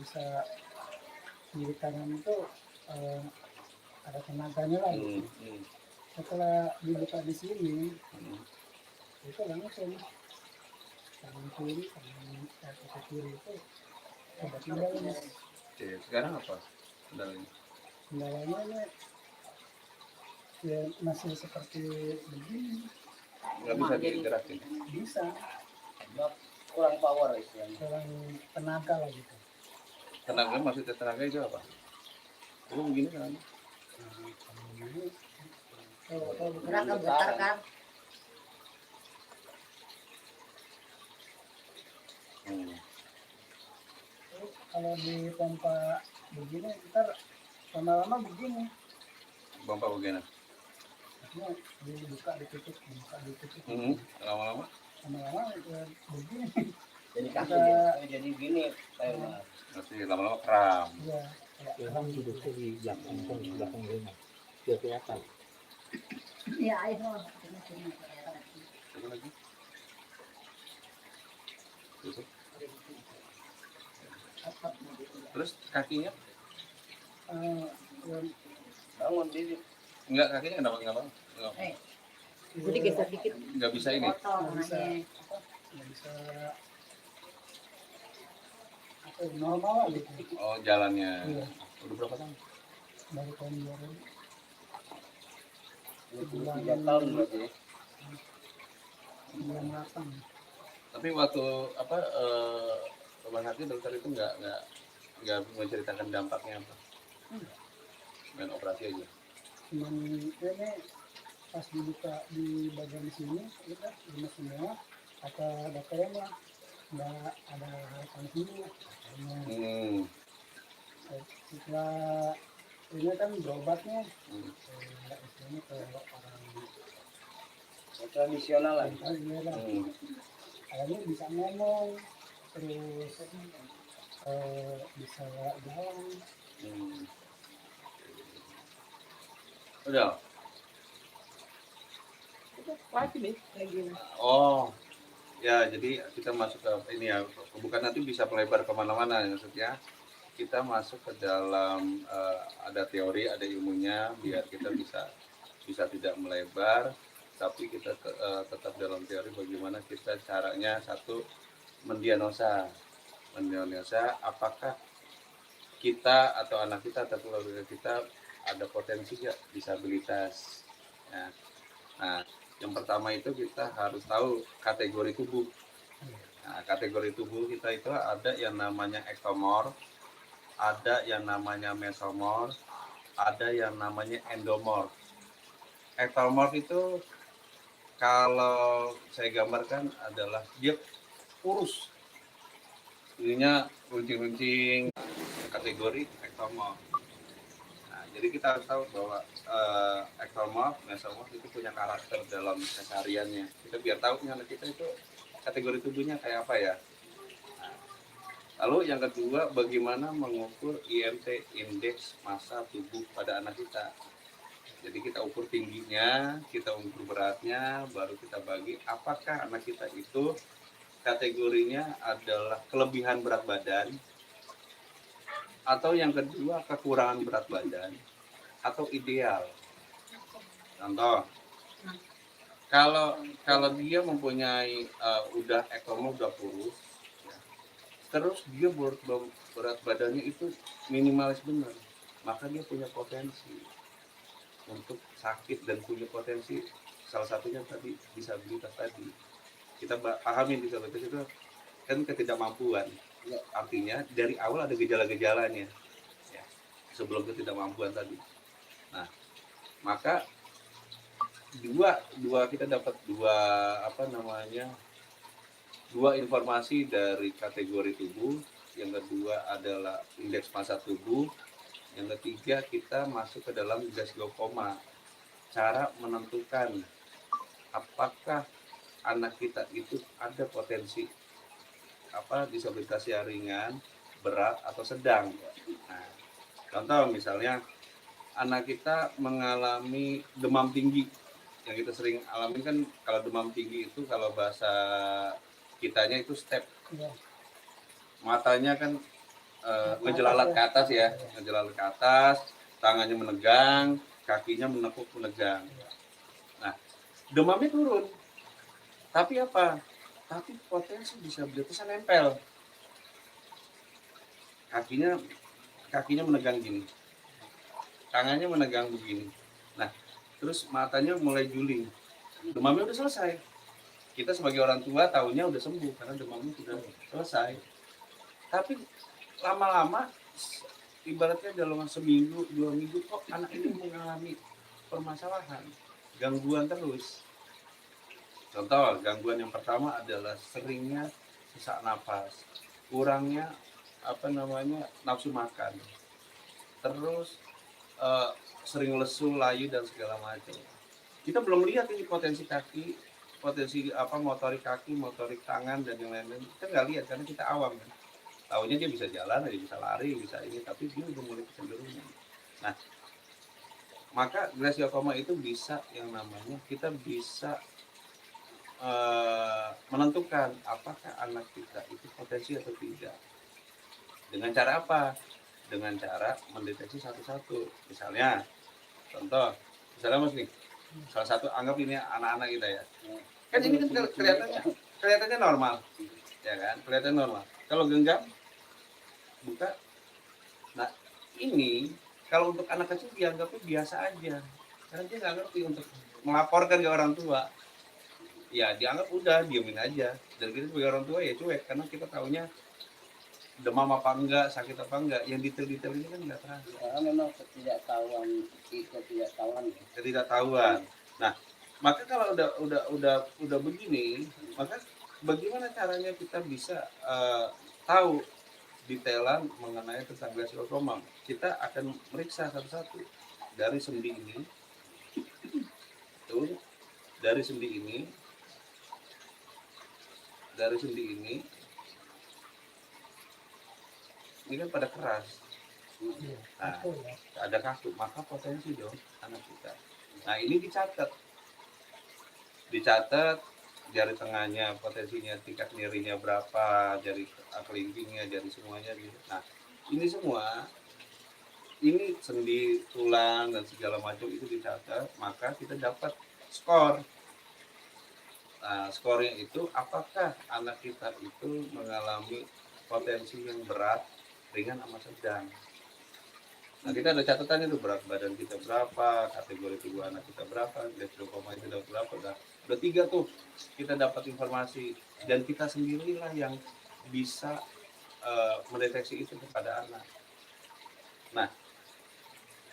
bisa di tangan itu eh, ada tenaganya lah gitu. Setelah dibuka di sini itu langsung tangan kiri kaki kiri itu tiba-tiba ini. Sekarang apa kendalanya? Kendalanya ini ya masih seperti begini. Nggak bisa digerakin. Bisa. Kurang power istilahnya. Kurang tenaga lah gitu. Tenaga maksudnya tenaga itu apa? Itu begini kan? Gerakan besar kan? Kalau di pompa begini ntar lama-lama begini. Pompa begini. Maksudnya dibuka ditutup, dibuka ditutup. Lama-lama begini. Jadi kakinya jadi gini kayak nanti lama-lama kram. Iya. Memang duduknya di belakang rumah biar kelihatan. Iya, ayo. Satu lagi. Tutup. Terus kakinya? bangun diri. Enggak, kakinya nggak bangun. Jadi geser dikit. Nggak bisa ini. Nggak bisa normal lah gitu. Oh, jalannya. Iya. Udah berapa tahun? Dari tahun 23 tahun berarti. 98. Tapi waktu apa Bang Hati dokter itu nggak menceritakan dampaknya apa? Main operasi aja. Cuman ini pas dibuka di bagian sini kita cuma semua kata dokternya mah nggak ada harapan sembuh. Setelah ini kan berobatnya istilahnya ke orang Tradisional lah. Akhirnya bisa ngomong terus bisa jalan. Udah. Lagi nih, lagi. Oh, ya jadi kita masuk ke ini ya, bukan nanti bisa melebar kemana-mana ya maksudnya. Kita masuk ke dalam ada teori, ada ilmunya, biar kita bisa tidak melebar, tapi kita tetap dalam teori bagaimana kita caranya satu mendiagnosa apakah kita atau anak kita atau keluarga kita ada potensi nggak disabilitas. Ya. Nah, yang pertama itu kita harus tahu kategori tubuh. Nah, kategori tubuh kita itu ada yang namanya ektomorf, ada yang namanya mesomorf, ada yang namanya endomorf. Ektomorf itu kalau saya gambarkan adalah dia kurus, ininya runcing-runcing, kategori ektomorf. Nah, jadi kita harus tahu bahwa ektomorf, mesomorf itu punya karakter dalam kesehariannya. Kita biar tahu anak kita itu kategori tubuhnya kayak apa ya. Lalu yang kedua, bagaimana mengukur IMT, indeks massa tubuh pada anak kita. Jadi kita ukur tingginya, kita ukur beratnya, baru kita bagi apakah anak kita itu kategorinya adalah kelebihan berat badan, atau yang kedua kekurangan berat badan, atau ideal. Contoh, kalau dia mempunyai udah ektomorf, udah kurus, terus dia berat badannya itu minimalis benar, maka dia punya potensi untuk sakit dan punya potensi salah satunya tadi disabilitas tadi. Kita pahamin disabilitas itu kan ketidakmampuan, artinya dari awal ada gejala-gejalanya ya, sebelum ketidakmampuan tadi. Nah, maka kita dapat dua informasi dari kategori tubuh. Yang kedua adalah indeks massa tubuh. Yang ketiga kita masuk ke dalam Glasgow Coma, cara menentukan apakah anak kita itu ada potensi disabilitas yang ringan, berat atau sedang. Nah, contoh misalnya anak kita mengalami demam tinggi, yang kita sering alami kan kalau demam tinggi itu kalau bahasa kitanya itu step, matanya kan ngejelalat ke atas ya, ngejelalat ke atas, tangannya menegang, kakinya menekuk menegang. Nah, demamnya turun. Tapi apa? Tapi potensi disabilitasnya nempel. Kakinya menegang gini, tangannya menegang begini. Nah, terus matanya mulai juling. Demamnya udah selesai. Kita sebagai orang tua tahunya udah sembuh karena demamnya sudah selesai. Tapi lama-lama, ibaratnya dalam seminggu, 2 minggu, kok anak ini mengalami permasalahan, gangguan terus. Contoh, gangguan yang pertama adalah seringnya sesak napas, kurangnya nafsu makan, terus sering lesu, layu dan segala macam. Kita belum lihat ini potensi kaki, motorik kaki, motorik tangan dan yang lain-lain. Kita nggak lihat karena kita awam kan. Tahunya dia bisa jalan, dia bisa lari, bisa ini, tapi dia udah mulai kecenderungan. Nah, maka glioblastoma itu bisa yang namanya kita bisa menentukan apakah anak kita itu potensi atau tidak. Dengan cara apa? Dengan cara mendeteksi satu-satu. Misalnya, contoh, Mas nih, salah satu anggap ini anak-anak kita ya. Kan ini kan kelihatannya normal, ya kan? Kelihatan normal. Kalau genggam, buka. Nah, ini kalau untuk anak kecil dianggapnya biasa aja, karena dia nggak ngerti untuk melaporkan ke orang tua. Ya dianggap udah diemin aja, dan kita sebagai orang tua ya cuek karena kita taunya demam apa enggak, sakit apa enggak, yang detail-detail ini kan nggak terasa. Karena memang Ketidaktahuan. Nah, maka kalau udah begini, maka bagaimana caranya kita bisa tahu detailan mengenai tentang glioblastoma? Kita akan meriksa satu-satu dari sendi ini, tuh, dari sendi ini, ini kan pada keras. Nah, ada kaku, maka potensi dong anak kita. Nah, ini dicatat jari tengahnya potensinya, tingkat nyerinya berapa, jari kelingkingnya, jari semuanya gitu. Nah, ini semua, ini sendi, tulang dan segala macam itu dicatat, maka kita dapat skor. Nah, skornya itu apakah anak kita itu mengalami potensi yang berat, ringan, sama sedang. Nah, kita ada catatannya tuh, berat badan kita berapa, kategori tubuh anak kita berapa, glioblastoma itu berapa. Udah 3 tuh kita dapat informasi, dan kita sendirilah yang bisa mendeteksi itu kepada anak. Nah,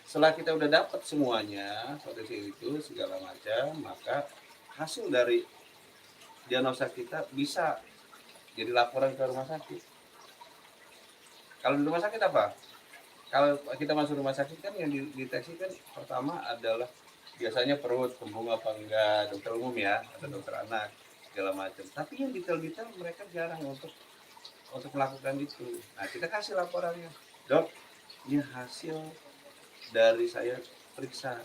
setelah kita udah dapat semuanya potensi itu segala macam, maka hasil dari diagnosa kita bisa jadi laporan ke rumah sakit. Kalau di rumah sakit apa? Kalau kita masuk rumah sakit kan yang dideteksi kan pertama adalah biasanya perut, kembung apa enggak, dokter umum ya, atau dokter anak, segala macam. Tapi yang detail-detail mereka jarang untuk melakukan itu. Nah, kita kasih laporannya, dok, ini hasil dari saya periksa.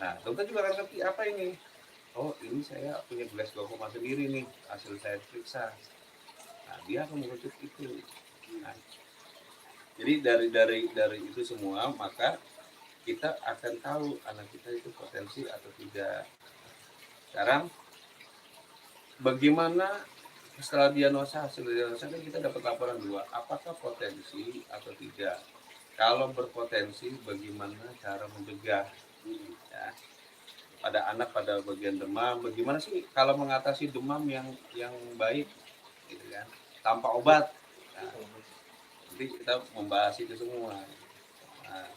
Nah, dokter juga akan ngerti apa ini. Oh, ini saya punya glioblastoma sendiri nih, hasil saya periksa. Nah, dia akan merujuk itu. Nah, jadi dari itu semua, maka kita akan tahu anak kita itu potensi atau tidak. Sekarang bagaimana setelah hasil diagnosa kan kita dapat laporan 2, apakah potensi atau tidak. Kalau berpotensi, bagaimana cara mencegah ya, pada anak pada bagian demam, bagaimana sih kalau mengatasi demam yang baik gitu kan, tanpa obat. Nah, nanti kita membahas itu semua. Nah,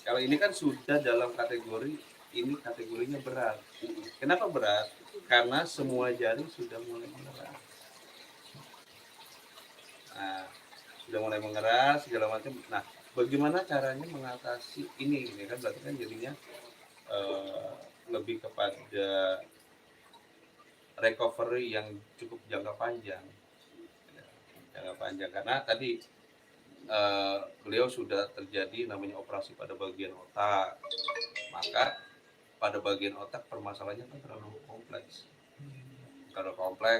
kalau ini kan sudah dalam kategori, ini kategorinya berat. Kenapa berat? Karena semua jari sudah mulai mengeras. Nah, sudah mulai mengeras segala macam. Nah, bagaimana caranya mengatasi ini? Ini kan berarti kan jadinya lebih kepada recovery yang cukup jangka panjang. Jangka panjang karena tadi beliau sudah terjadi namanya operasi pada bagian otak, maka pada bagian otak permasalahannya kan terlalu kompleks,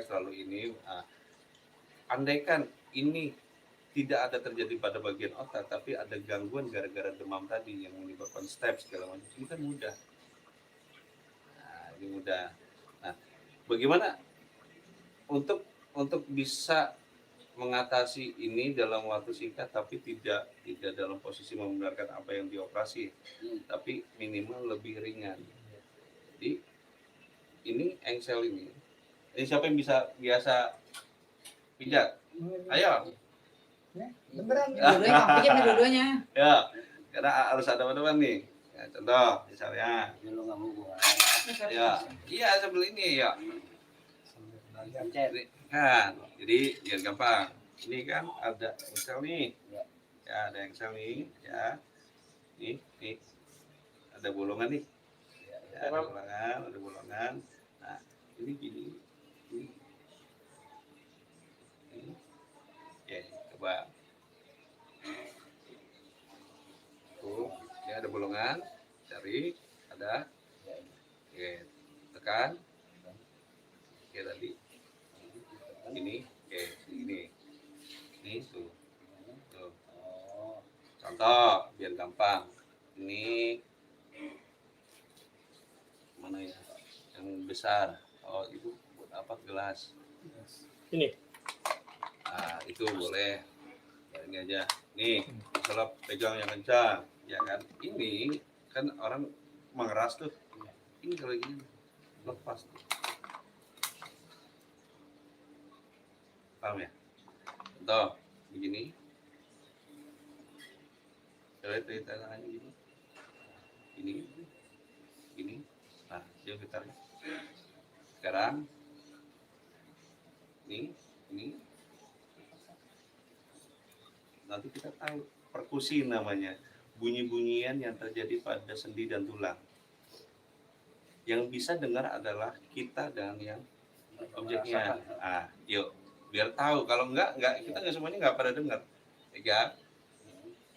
terlalu ini. Andaikan ini tidak ada terjadi pada bagian otak, tapi ada gangguan gara-gara demam tadi yang menyebabkan step segala macam, ini kan mudah. Nah, ini mudah. Nah, bagaimana untuk bisa mengatasi ini dalam waktu singkat, tapi tidak dalam posisi membenarkan apa yang dioperasi, tapi minimal lebih ringan. Jadi ini engsel ini siapa yang biasa pijat? Ayo. Beneran. Dua-duanya, pikir dua-duanya. Ya, karena harus ada teman nih. Ya, contoh misalnya, Lu nggak mau gua. ya, iya sambil ini ya. Pencet. Ini kan, jadi biar gampang. Ini kan ada engsel nih. Ya, ada engsel nih, ya. Nih. Ada bolongan nih. Ya, ada bolongan. Nah, ini gini. Ini. Oke, coba. Tuh, ya ada bolongan. Cari, ada. Oke, tekan. Oke, tadi. Ini, oke, ini. Ini tuh. Tuh. Contoh, biar gampang. Ini mana ya? Yang besar. Oh, itu buat apa gelas? Ini. Nah, itu boleh. Ya, ini aja. Nih, kalau pegang yang kencang, ya kan? Ini kan orang mengeras tuh. Ini kalau gini lepas tuh. Paham ya? Contoh, begini. Coba dari tangannya gini. Ini. Nah, dia getarnya. Sekarang ini nanti kita tahu perkusi namanya, bunyi-bunyian yang terjadi pada sendi dan tulang. Yang bisa dengar adalah kita dan yang objeknya. Ah, yuk biar tahu. Kalau enggak kita nggak semuanya nggak pada dengar. Pegang.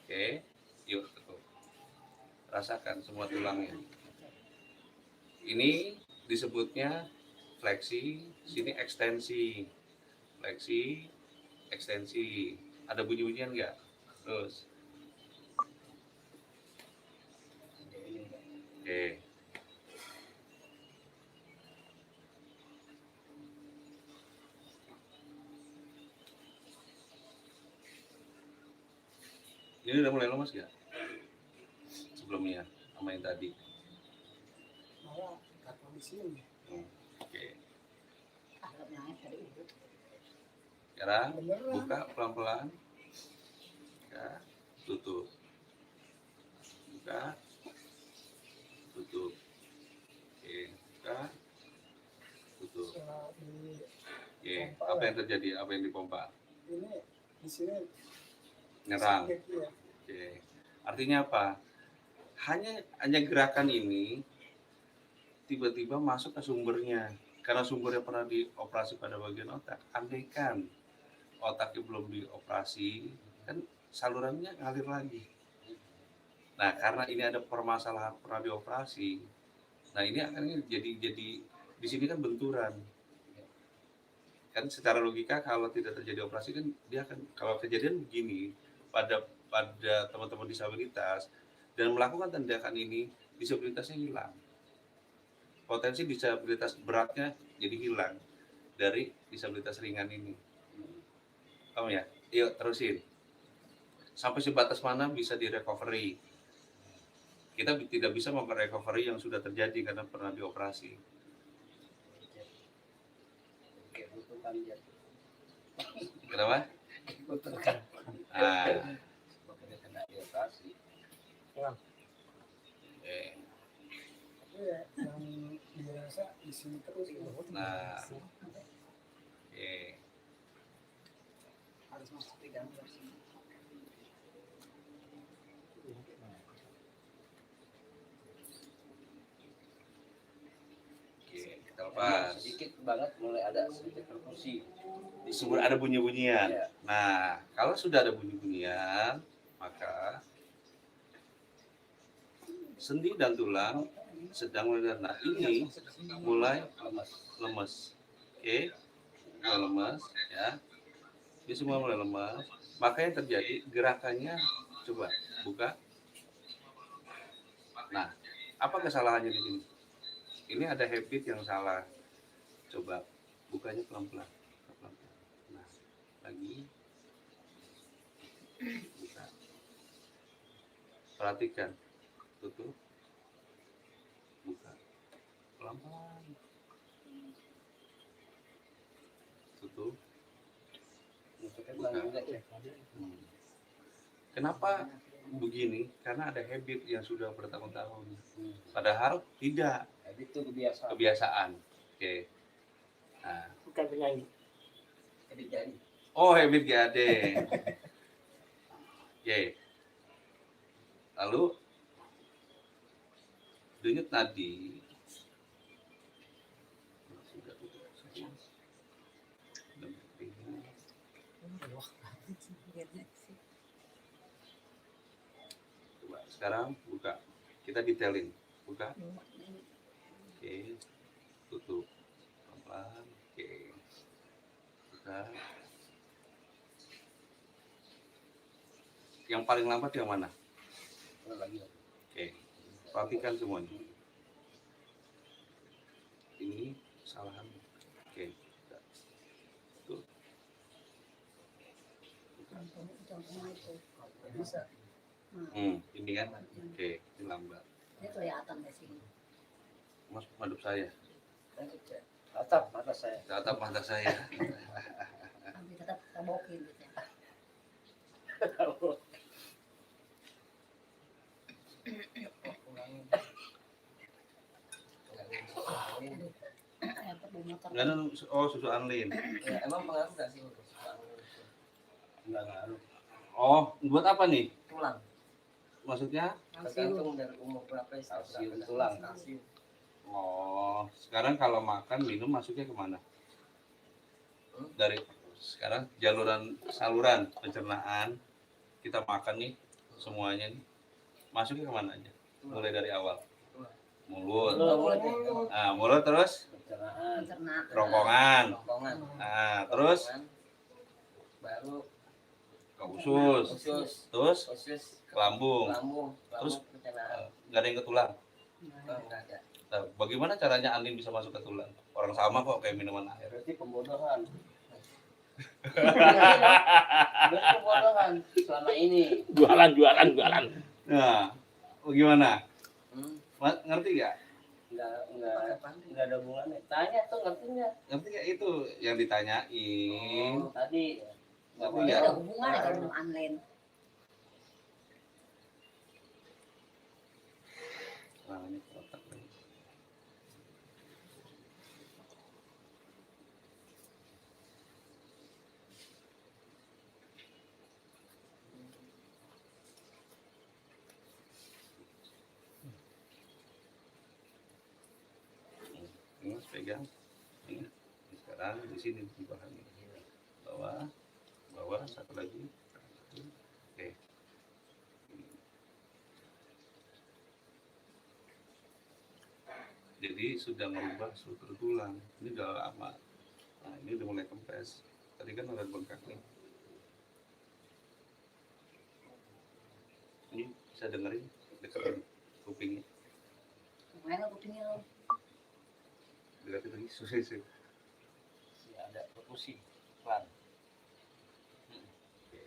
Oke, yuk tutup. Rasakan semua tulangnya. Ini disebutnya fleksi, sini ekstensi. Fleksi, ekstensi. Ada bunyi-bunyian nggak? Terus. Oke. Ini udah mulai lemas ya? Sebelumnya sama yang tadi. Malah kata di sini. Oke. Yang tadi itu. Sekarang buka pelan-pelan. Ya, tutup. Buka. Tutup. Oke, buka. Tutup. Setelah di Oke, apa yang terjadi? Apa yang dipompa? ini di sini Nyerang. sakit ya. Oke. Artinya apa? Hanya gerakan ini tiba-tiba masuk ke sumbernya. Karena sumbernya pernah dioperasi pada bagian otak. Andaikan otaknya belum dioperasi, kan salurannya ngalir lagi. Nah, karena ini ada permasalahan pernah dioperasi, nah ini akhirnya jadi di sini kan benturan. Kan secara logika kalau tidak terjadi operasi kan dia akan, kalau kejadian begini pada teman-teman disabilitas dan melakukan tindakan ini, disabilitasnya hilang. Potensi disabilitas beratnya jadi hilang dari disabilitas ringan ini. Paham ya? Yuk terusin. Sampai sebatas mana bisa direcovery. Kita tidak bisa merecovery yang sudah terjadi karena pernah dioperasi. Kenapa? Ah. Tapi ya yang dirasa di sini terus. Nah. Harus masuk di dalam sini. Kita lepas. Sedikit banget mulai ada sedikit perkusi. Di sumber ada bunyi-bunyian. Ya. Nah, kalau sudah ada bunyi-bunyian, maka sendi dan tulang sedang meledak. Nah, ini mulai lemas. Oke. Mulai lemas ya. Ini semua mulai lemas. maka yang terjadi gerakannya coba buka. Nah, apa kesalahannya di sini? Ini ada habit yang salah. Coba bukanya pelan-pelan. Nah, lagi buka. Perhatikan, tutup, buka, pelan-pelan, tutup. Nutupnya juga cek. Kenapa begini? Karena ada habit yang sudah bertahun-tahun. Padahal tidak, Itu kebiasaan. kebiasaan. Oke. Nah, Bukan penyanyi. Jadi jadi. oh habit GAD. Oke. Lalu denyut nadi. Sudah tutup. Coba sekarang buka. Kita detailin. Buka. Oke. Tutup. Pelan-pelan. Oke. Buka. Yang paling lambat yang mana? Lagi. Oke. Perhatikan semuanya. Ini kesalahan. Oke. Tuh. Buka. Contohnya itu. Bisa. Ini kan. Oke, ini lambat. Ini kelihatan di sini. Mas madep saya. Tatap mata saya. Tatap mata saya. Tapi tetap tabokin gitu ya. Kayak perlu motor. Enggak, oh susu Anlin. Ya, emang pengaruh nggak sih untuk nggak ngaruh. Oh, buat apa nih? Tulang. Maksudnya? Tergantung dari umur berapa ya. Kalsium tulang. Kalsium. Oh, sekarang kalau makan minum masuknya kemana? Dari sekarang saluran pencernaan kita makan nih semuanya nih masuknya kemana aja? Mulai dari awal. Mulut. Nah, mulut terus Pencernaan. Pencernaan. kerongkongan. Kerongkongan. Nah, terus baru ke usus. Terus usus ke lambung. terus Terus pencernaan. nggak ada yang ke tulang. Enggak ada. Nah, bagaimana caranya Andin bisa masuk ke tulang? Orang sama kok kayak minuman air. Berarti pembodohan. Berarti pembodohan selama ini. Jualan. Nah, bagaimana? Hmm? Ngerti nggak? Enggak ada hubungannya. Tanya tuh ngerti nggak? Ngerti nggak itu yang ditanyain? Tadi nggak Ngerti Ini nggak? ada hubungannya kalau minum Anlen. Nah, ini kotak nih. Ini Mas pegang. Ini. Sekarang di sini di bahan ini. Bawah, satu lagi. Oke. Jadi sudah merubah struktur tulang. Ini udah lama. Nah, ini udah mulai kempes. Tadi kan udah bengkak nih. Ini bisa dengerin deketin kupingnya. Kemarin kupingnya lo. Deketin lagi susah sih. ya, ada perkusi pelan. Oke.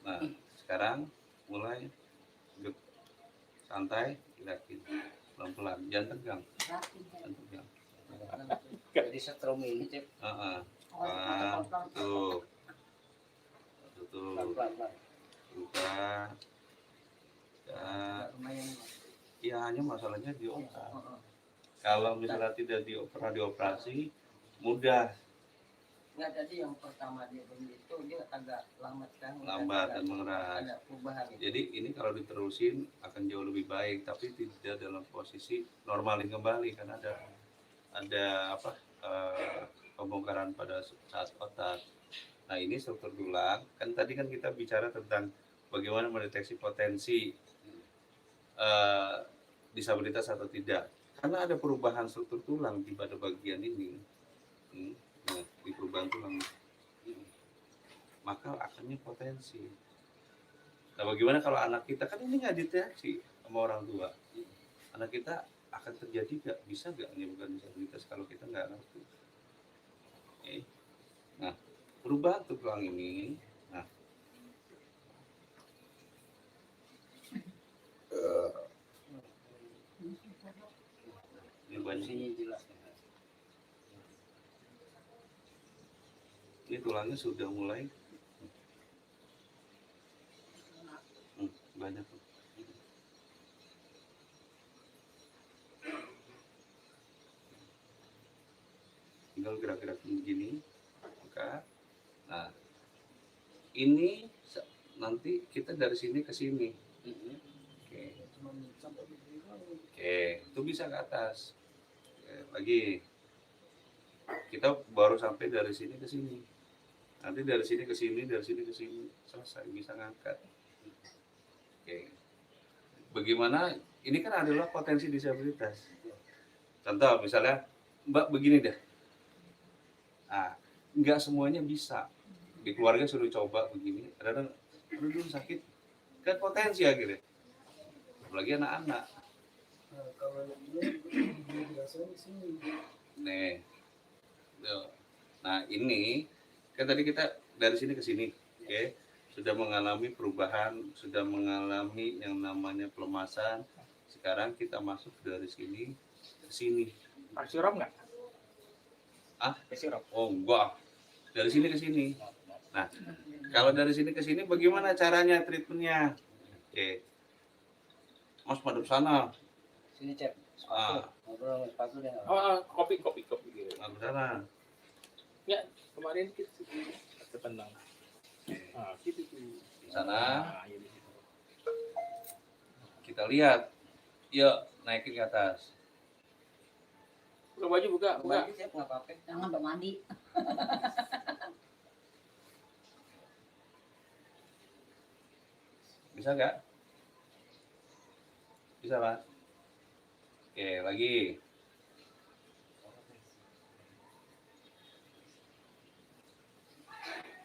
Nah, sekarang mulai duduk santai, gerakin pelan-pelan, jangan tegang, jangan tegang. Jadi setrum ini cek Tutup, tutup, pelan-pelan. buka. Ya, Lumayan. ya hanya masalahnya dioper. Kalau misalnya tidak pernah dioperasi, mudah Nggak, jadi yang pertama dia beli itu dia agak lambat kan. lambat dan mengeras. Ada perubahan gitu. Jadi ini kalau diterusin akan jauh lebih baik, tapi tidak dalam posisi normalin kembali karena ada pembongkaran pada saat otak. Nah ini struktur tulang. Kan tadi kan kita bicara tentang bagaimana mendeteksi potensi disabilitas atau tidak. Karena ada perubahan struktur tulang di pada bagian ini. Nah, di perubahan tulang. maka akannya potensi. Nah, bagaimana kalau anak kita, kan ini nggak deteksi sama orang tua, anak kita akan terjadi nggak, bisa nggak menyebabkan disabilitas kalau kita nggak ngerti. Oke. Nah, perubahan tulang ini, nah, ini banyak. Fungsinya jelas. Ini tulangnya sudah mulai banyak. Tinggal gerak-gerak begini, maka, nah, ini nanti kita dari sini ke sini. Oke. Oke, itu bisa ke atas. Oke, lagi. Kita baru sampai dari sini ke sini. Nanti dari sini ke sini, dari sini ke sini, selesai, bisa ngangkat. Oke. Bagaimana? Ini kan adalah potensi disabilitas. Contoh misalnya, Mbak begini deh. Nah, nggak semuanya bisa. Di keluarga suruh coba begini, kadang-kadang aduh sakit, kan potensi akhirnya. Apalagi anak-anak. Nah, kalau yang ini biasanya di sini. Nih. Tuh. Nah, ini kan tadi kita dari sini ke sini, oke? Sudah mengalami perubahan, sudah mengalami yang namanya pelemasan. Sekarang kita masuk dari sini ke sini. Pakai sirup nggak? Ah? Pakai sirup. Oh, enggak. Dari sini ke sini. Nah, kalau dari sini ke sini bagaimana caranya treatmentnya? Oke. Mas madep sana. Sini cek. Ah, Ngobrol sama sepatu deh. Kopi. madep sana. Ya, kemarin kita terpendang. Ah, gitu tuh. Di sana Ah, iya, di situ. kita lihat. Yuk, naikin ke atas. Buka baju, buka. Bagi siap nggak apa-apa. Jangan udah mandi. Bisa nggak? Bisa, Pak? Oke, lagi.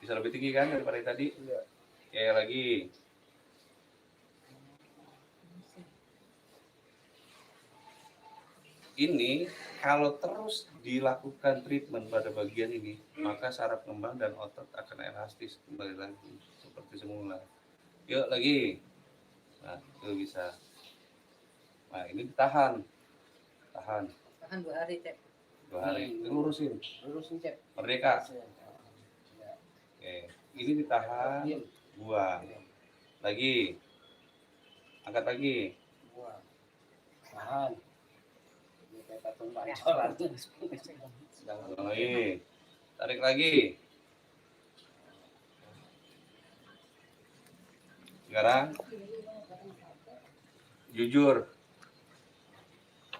Bisa lebih tinggi kan daripada yang tadi? Iya. Oke, lagi. Ini kalau terus dilakukan treatment pada bagian ini, maka saraf kembang dan otot akan elastis kembali lagi seperti semula. Yuk lagi. Nah, itu bisa. Nah, ini ditahan. Tahan Tahan 2 hari, Cep. 2 hari. Itu lurusin. Lurusin cek. Merdeka. Oke. Ini ditahan, Diam. buang. Lagi. Angkat lagi. Buang. Tahan. Ini kayak patung pancoran. Buang lagi. Tarik lagi. Sekarang jujur,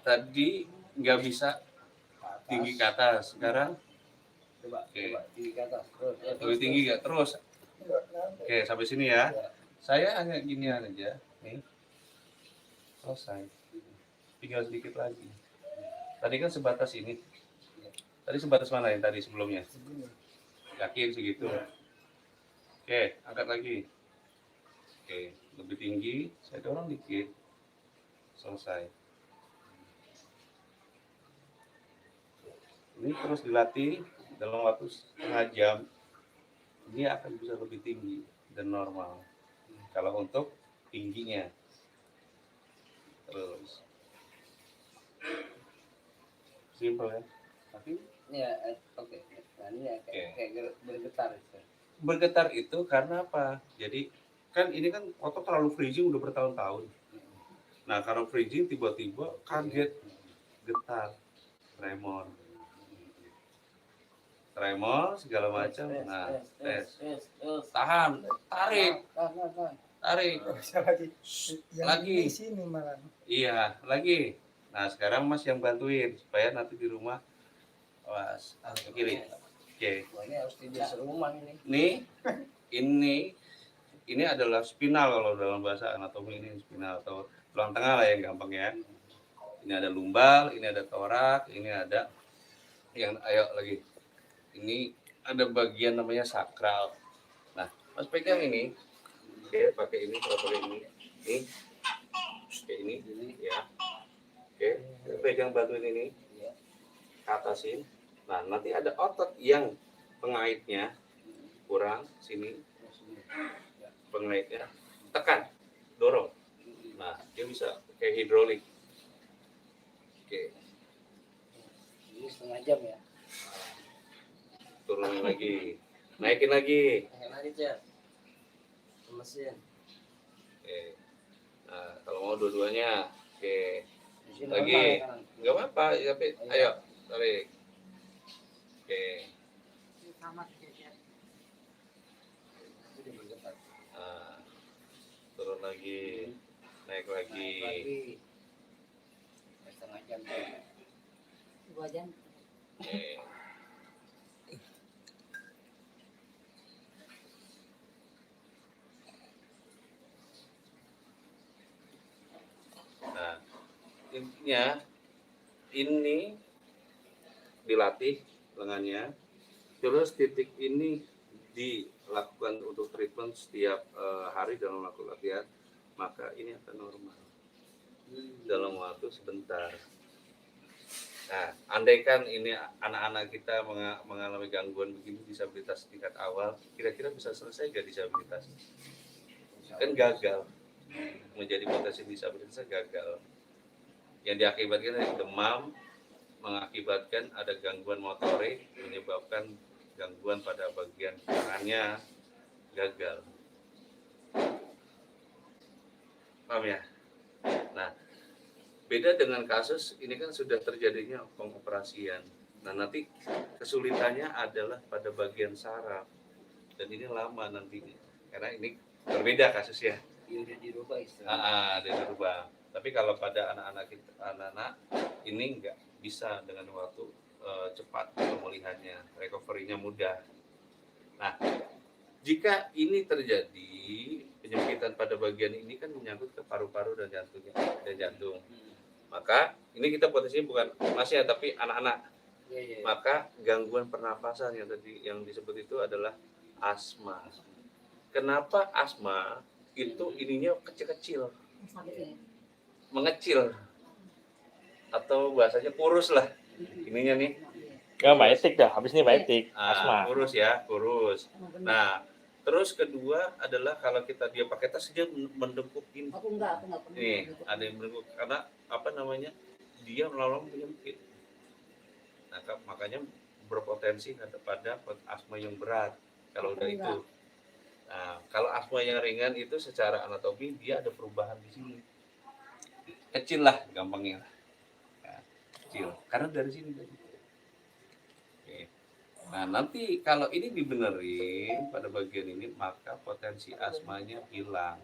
tadi nggak bisa tinggi ke atas, sekarang Coba, Oke. coba tinggi ke atas. Terus, lebih tinggi nggak? Terus, oke sampai sini ya. Saya hanya ginian aja, nih, selesai. Tinggal sedikit lagi. Tadi kan sebatas ini. Tadi sebatas mana yang tadi sebelumnya? Segini. Yakin segitu? Oke, angkat lagi. Oke, lebih tinggi, saya dorong dikit. Selesai. Ini terus dilatih dalam waktu setengah jam. Ini akan bisa lebih tinggi dan normal. Kalau untuk tingginya. Terus. Simple ya. tapi ya oke. Nah ini ya kayak bergetar. Bergetar itu karena apa? Jadi kan ini kan otot terlalu freezing udah bertahun-tahun. Nah kalau freezing tiba-tiba kaget, getar, tremor segala macam. Nah tes, tahan, tarik, Bisa lagi. Yang lagi. di sini malah. Iya lagi. Nah sekarang Mas yang bantuin supaya nanti di rumah awas ke kiri. Oke. Wah, ini harus tidur serumah ini. Nih, ini adalah spinal kalau dalam bahasa anatomi, ini spinal atau tulang tengah lah yang gampang ya. Ini ada lumbal, ini ada torak, ini ada yang ayo lagi. Ini ada bagian namanya sakral. Mas pegang ini, oke, pakai ini, kalau pakai ini, kayak ini, ya, oke, pegang batu ini, ke atasin. Nah, nanti ada otot yang pengaitnya kurang sini, pengaitnya tekan, dorong. Nah, dia bisa kayak hidrolik. Oke, Ini setengah jam ya. turunin lagi, naikin lagi. Yang lagi cek. Mesin. Oke. Nah, kalau mau dua-duanya, oke. Di sini Lagi. normal ya, kanan. Nggak apa-apa, tapi ayo, tarik. Oke. Sama ya. Itu dia bergetar. Nah, turun lagi, naik lagi. Lagi. Setengah jam. 2 jam. Oke. Nah, intinya ini dilatih lengannya, terus titik ini dilakukan untuk treatment setiap hari dalam waktu latihan, maka ini akan normal dalam waktu sebentar. Nah, andaikan ini anak-anak kita mengalami gangguan begini, disabilitas tingkat awal, kira-kira bisa selesai gak disabilitas? Kan gagal, menjadi potensi disabilitasnya gagal. Yang diakibatkan dari demam, mengakibatkan ada gangguan motorik, menyebabkan gangguan pada bagian tangannya, gagal. Paham ya? Nah, beda dengan kasus ini kan sudah terjadinya pengoperasian. Nah, nanti kesulitannya adalah pada bagian saraf. Dan ini lama nantinya. Karena ini berbeda kasusnya. Iya, udah dirubah istilahnya. Dirubah. Tapi kalau pada anak-anak ini nggak bisa dengan waktu cepat pemulihannya, recovery-nya mudah. Nah, jika ini terjadi penyempitan pada bagian ini kan menyangkut ke paru-paru dan jantung. Maka ini kita potensinya bukan masnya tapi anak-anak. Iya. Maka gangguan pernapasan yang tadi yang disebut itu adalah asma. Kenapa asma? Itu ininya kecil-kecil, Sampai sini. mengecil, atau bahasanya kurus lah ininya nih. Enggak baetik dah, habis ini baetik. Asma. Kurus ya, kurus. Emang bener. Nah, terus kedua adalah kalau dia pakai tas dia mendengkuk ini. Aku enggak pernah. Nih, ada yang mendengkuk karena apa namanya? Dia melalui penyempit. Nah, makanya berpotensi pada asma yang berat kalau udah itu. Nah, kalau asma yang ringan itu secara anatomi dia ada perubahan di sini. Kecil lah gampangnya. Ya, kecil. Karena dari sini tadi. Oke. Nah, nanti kalau ini dibenerin pada bagian ini maka potensi asmanya hilang.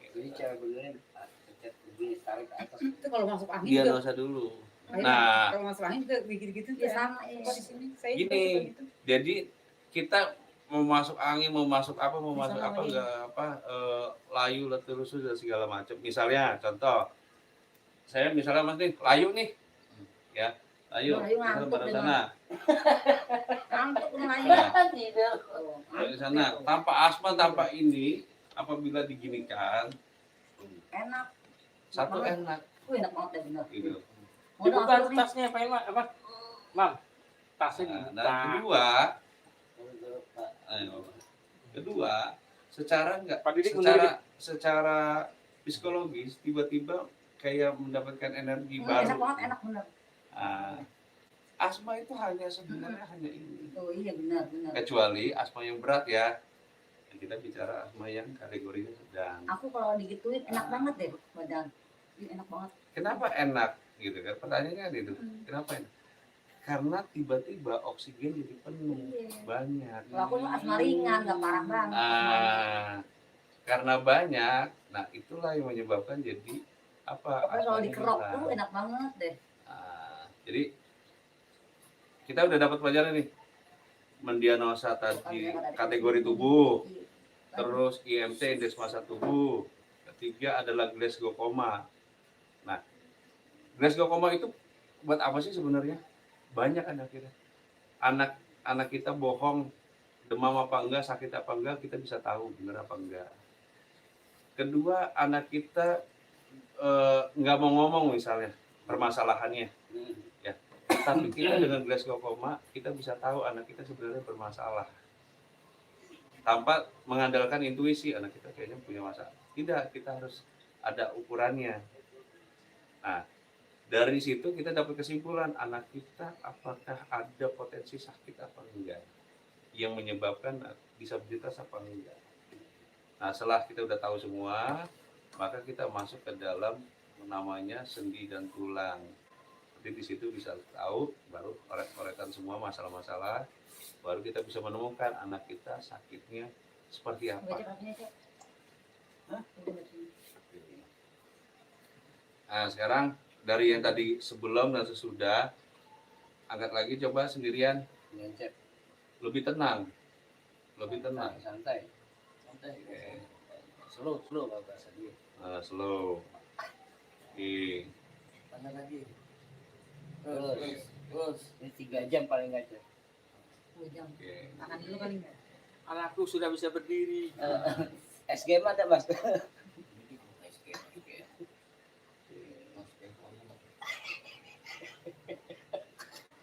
Jadi cara benerin pencet begini, tarik ke atas. Itu kalau masuk angin Dia juga. nggak usah dulu. Ayo, Nah, kalau masuk angin juga begitu-gitu Ya tuh. sama ya. Posisinya saya juga Gini. suka gitu. jadi kita mau masuk angin, mau masuk apa, Bisa apa ngalamin. enggak layu, letih lusuh dan segala macam. Misalnya contoh, saya misalnya Mas nih, layu nih. Ya, layu. Layu Misalnya ngantuk pada dengan- sana. Ngantuk mulai. Tidak. Dari sana, tanpa asma, tanpa ini, apabila diginikan, Enak. satu enak Enak banget ya bener. gitu. Modal Dibuka aku nih. tasnya apa? Mam, tasnya Nah, dibuka. dan kedua, secara enggak, Pak Didik mundur secara psikologis tiba-tiba kayak mendapatkan energi baru. Enak banget, enak bener. Nah, asma itu sebenarnya hanya ini. Oh iya benar. Kecuali asma yang berat ya. Kita bicara asma yang kategorinya sedang. Aku kalau digituin enak banget deh badan. Iya, enak banget. Kenapa enak gitu kan? Pertanyaannya kan itu. Kenapa enak? Karena tiba-tiba oksigen jadi penuh, banyak. Kalau aku asma ringan, nggak parah banget. Karena banyak, nah itulah yang menyebabkan jadi apa? Pokoknya kalau asmanya dikerok hilang. tuh enak banget deh. Jadi kita udah dapat pelajaran nih, mendiagnosa tadi kategori tubuh, terus IMT indeks massa tubuh, ketiga adalah Glasgow Coma. Nah, Glasgow Coma itu buat apa sih sebenarnya? Banyak kan akhirnya anak kita bohong demam apa enggak, sakit apa enggak, kita bisa tahu benar apa enggak. Kedua, anak kita nggak mau ngomong misalnya permasalahannya, ya. Tapi kita dengan glioblastoma kita bisa tahu anak kita sebenarnya bermasalah. Tanpa mengandalkan intuisi, anak kita kayaknya punya masalah. Tidak, kita harus ada ukurannya. Nah, dari situ kita dapat kesimpulan anak kita apakah ada potensi sakit apa enggak yang menyebabkan disabilitas apa enggak. Nah, setelah kita udah tahu semua, maka kita masuk ke dalam namanya sendi dan tulang. Jadi di situ bisa tahu, baru oret-oretan semua masalah-masalah, baru kita bisa menemukan anak kita sakitnya seperti apa. Nah, sekarang dari yang tadi sebelum dan sesudah, angkat lagi coba sendirian, Ngencep. lebih tenang, lebih tenang. Santai. Santai. Slow kalau bahasa dia. Slow. Oke. Mana lagi? Terus. Ini 3 jam paling nggak jam. 2 jam. Oke. Makan dulu kali nggak? Anakku sudah bisa berdiri. SG ada mas.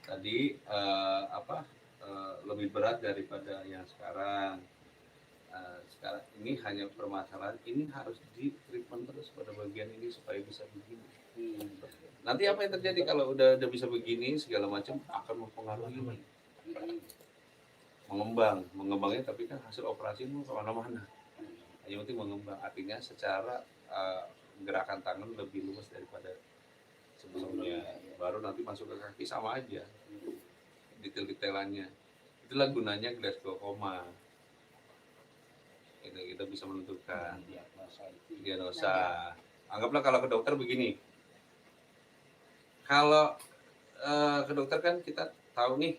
Tadi lebih berat daripada yang sekarang. Sekarang ini hanya permasalahan ini harus di treatment terus pada bagian ini supaya bisa begini. Nanti apa yang terjadi kalau udah bisa begini segala macam akan mempengaruhi ini. Mengembangnya tapi kan hasil operasi itu kemana-mana. Yang penting mengembang, artinya secara gerakan tangan lebih luas daripada sebelumnya. Baru nanti masuk ke kaki sama aja detail-detailannya. Itulah gunanya glioblastoma. Kita bisa menentukan diagnosa. Anggaplah kalau ke dokter begini. Kalau ke dokter kan kita tahu nih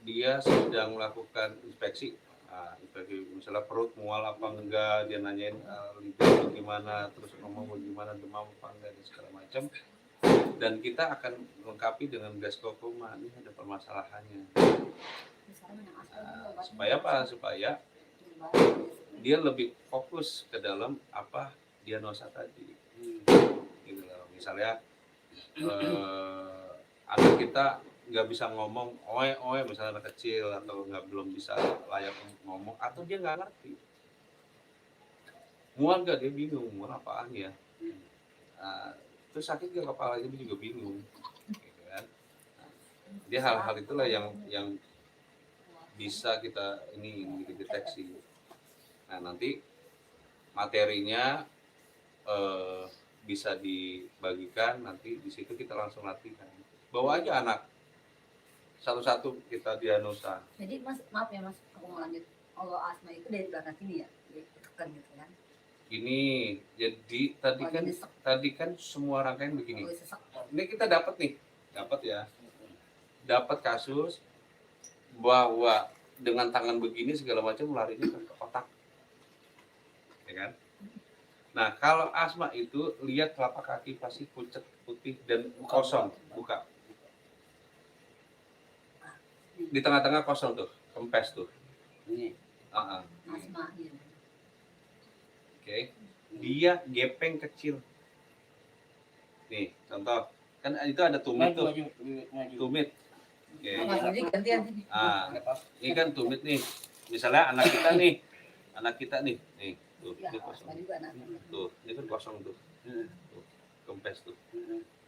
dia sedang melakukan inspeksi. Nah, inspeksi misalnya perut mual apa enggak, dia nanyain lidah gimana, terus ngomong bagaimana, demam apa enggak dan segala macam. Dan kita akan lengkapi dengan glioblastoma, ini ada permasalahannya. Supaya apa? Supaya dia lebih fokus ke dalam apa diagnosa tadi. Gitu loh. Misalnya anak kita nggak bisa ngomong oe misalnya anak kecil atau belum bisa layak ngomong atau dia nggak ngerti. Mual nggak, dia bingung mual apaan ya. Terus sakit nggak kepalanya, dia juga bingung. Gitu kan. Dia hal-hal itulah yang bisa kita ini deteksi. Nah, nanti materinya bisa dibagikan, nanti di situ kita langsung latihan. Bawa aja anak satu-satu kita diagnosa. Jadi mas, maaf ya mas, aku mau lanjut. Kalau asma itu dari belakang sini ya, ditekan gitu kan? Ini jadi tadi kan semua rangkaian begini. Oh, sesek. Ini kita dapat ya, dapat kasus bahwa dengan tangan begini segala macam larinya ke otak, ya kan? Nah, kalau asma itu lihat telapak kaki pasti pucat putih dan kosong, buka. Di tengah-tengah kosong tuh, kempes tuh. Ini. Asma ya. Oke. Dia gepeng kecil. Nih, contoh. Kan itu ada tumit tuh. Tumit. Oke. Mas jadi gantian. Ini kan tumit nih. Misalnya anak kita nih. Nih, tuh, Ya, ini kosong. asma juga anak. Tuh, ini kan kosong tuh. Tuh, kempes tuh.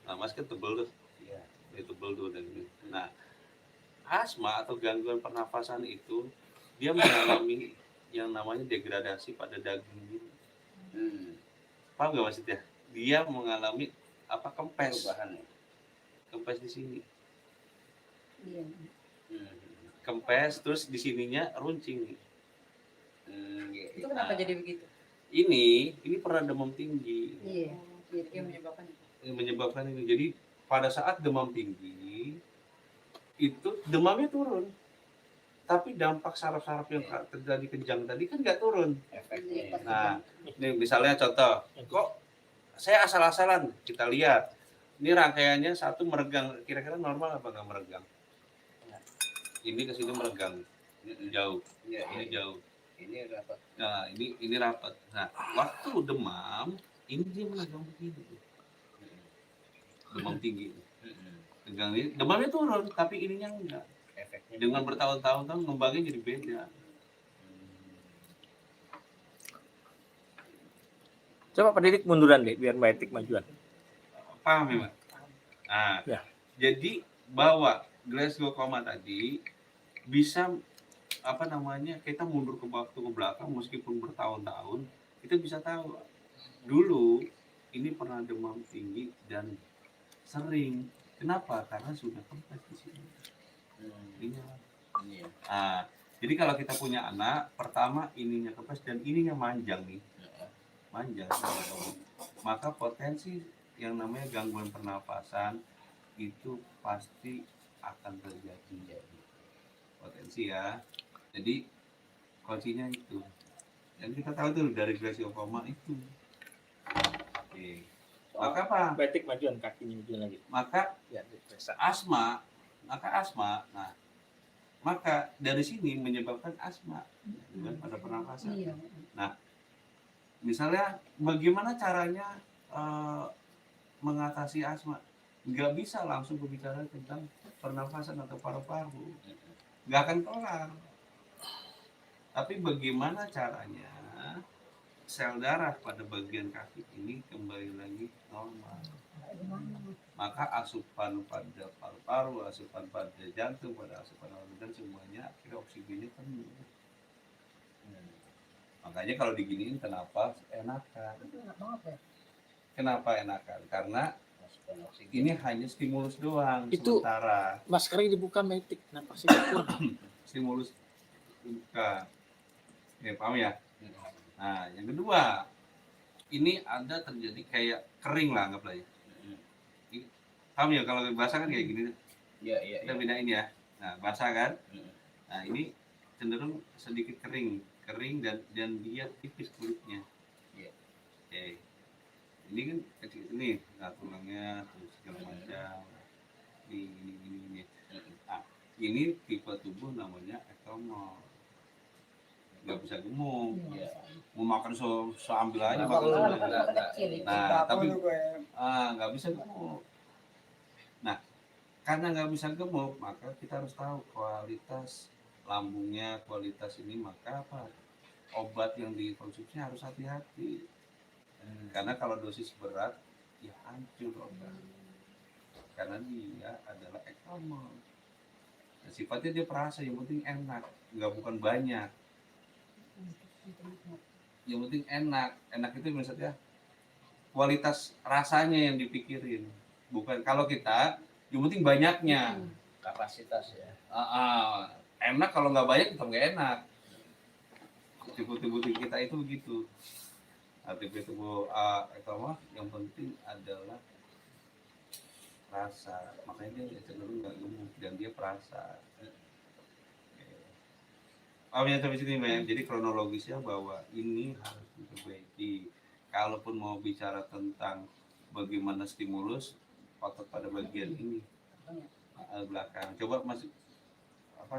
Nah, mas kan tebel tuh. Iya. Ini tebel tuh dan ini. Nah, asma atau gangguan pernafasan itu dia mengalami yang namanya degradasi pada daging ini. Paham nggak maksudnya? Dia mengalami kempes. Kempes di sini. Iya. Kempes terus di sininya runcing. Itu kenapa jadi begitu? Ini pernah demam tinggi. Iya. Yang menyebabkan itu. Yang menyebabkan ini. Jadi pada saat demam tinggi itu demamnya turun. Tapi dampak saraf-saraf yang terjadi kejang tadi kan nggak turun. Efeknya. Nah, ini misalnya contoh, kok saya asal-asalan, kita lihat. Ini rangkaiannya satu meregang, kira-kira normal apa nggak meregang? Ini ke sini meregang. jauh. Iya, Ini jauh. Ini rapat. Nah, ini rapat. Nah, waktu demam ini dia menegang begini. Demam tinggi. Tegang ini, demamnya turun, tapi ininya enggak. Efeknya Dengan bertahun-tahun ngembangnya jadi beda. Coba Pak Didik munduran deh biar Mbak Etik majuan. Paham ya, Pak? Nah, Ya. jadi bahwa Glasgow coma tadi bisa kita mundur ke waktu ke belakang meskipun bertahun-tahun, kita bisa tahu dulu ini pernah demam tinggi dan sering. Kenapa? Karena sudah kempes di sini. Ininya. Iya. Nah, jadi kalau kita punya anak, pertama ininya kempes dan ininya manjang nih. Manjang. Maka potensi yang namanya gangguan pernapasan itu pasti akan terjadi. Potensi ya. Jadi kuncinya itu. Dan kita tahu tuh dari Glasgow coma itu. Oke. Maka apa? Mbak Etik majuan, kakinya majuan lagi. Maka Ya, diperiksa. asma. Nah, maka dari sini menyebabkan asma dengan pada pernapasan. Iya. Misalnya bagaimana caranya mengatasi asma? Nggak bisa langsung berbicara tentang pernapasan atau paru-paru. Nggak akan kelar. Tapi bagaimana caranya sel darah pada bagian kaki ini kembali lagi normal. Maka asupan pada paru-paru, asupan pada jantung, pada asupan organ semuanya akhirnya oksigennya penuh. Makanya kalau diginiin kenapa enakan? Enak banget ya. Kenapa enakan? Karena ini hanya stimulus doang Itu- sementara. Maskernya dibuka Mbak Etik, napasnya kurang. Stimulus buka. Ya, paham ya? Nah, yang kedua, ini ada terjadi kayak kering lah anggaplah ya. Paham ya kalau basah kan kayak gini. Iya. Kita bedain ya. Nah, basah kan? Nah, ini cenderung sedikit kering dan dia tipis kulitnya. Iya. Oke. Ini kan kecil ini, nah tulangnya terus segala macam. Ini. Nah, ini tipe tubuh namanya ektomorf. Nggak bisa gemuk. Iya. Mau makan seambil aja Nggak makan boleh, semua. nggak. Kecil itu. Nah, tapi juga ya. nggak bisa gemuk. Nah, karena nggak bisa gemuk, maka kita harus tahu kualitas lambungnya, kualitas ini, maka apa? Obat yang dikonsumsi harus hati-hati. Karena kalau dosis berat, ya hancur obat. Karena dia adalah ektomorf. Nah, sifatnya dia perasa, yang penting enak, nggak bukan banyak. Yang penting enak itu maksudnya kualitas rasanya yang dipikirin, bukan kalau kita yang penting banyaknya. Kapasitas ya. Enak kalau nggak banyak tetap nggak enak. Tubuh kita itu begitu. Tubuh ektomorf yang penting adalah rasa, makanya dia cenderung nggak gemuk dan dia perasa. Sampai sini Mbak. Jadi kronologisnya bahwa ini harus diperbaiki. Kalaupun mau bicara tentang bagaimana stimulus otot pada bagian ini belakang. Coba Mas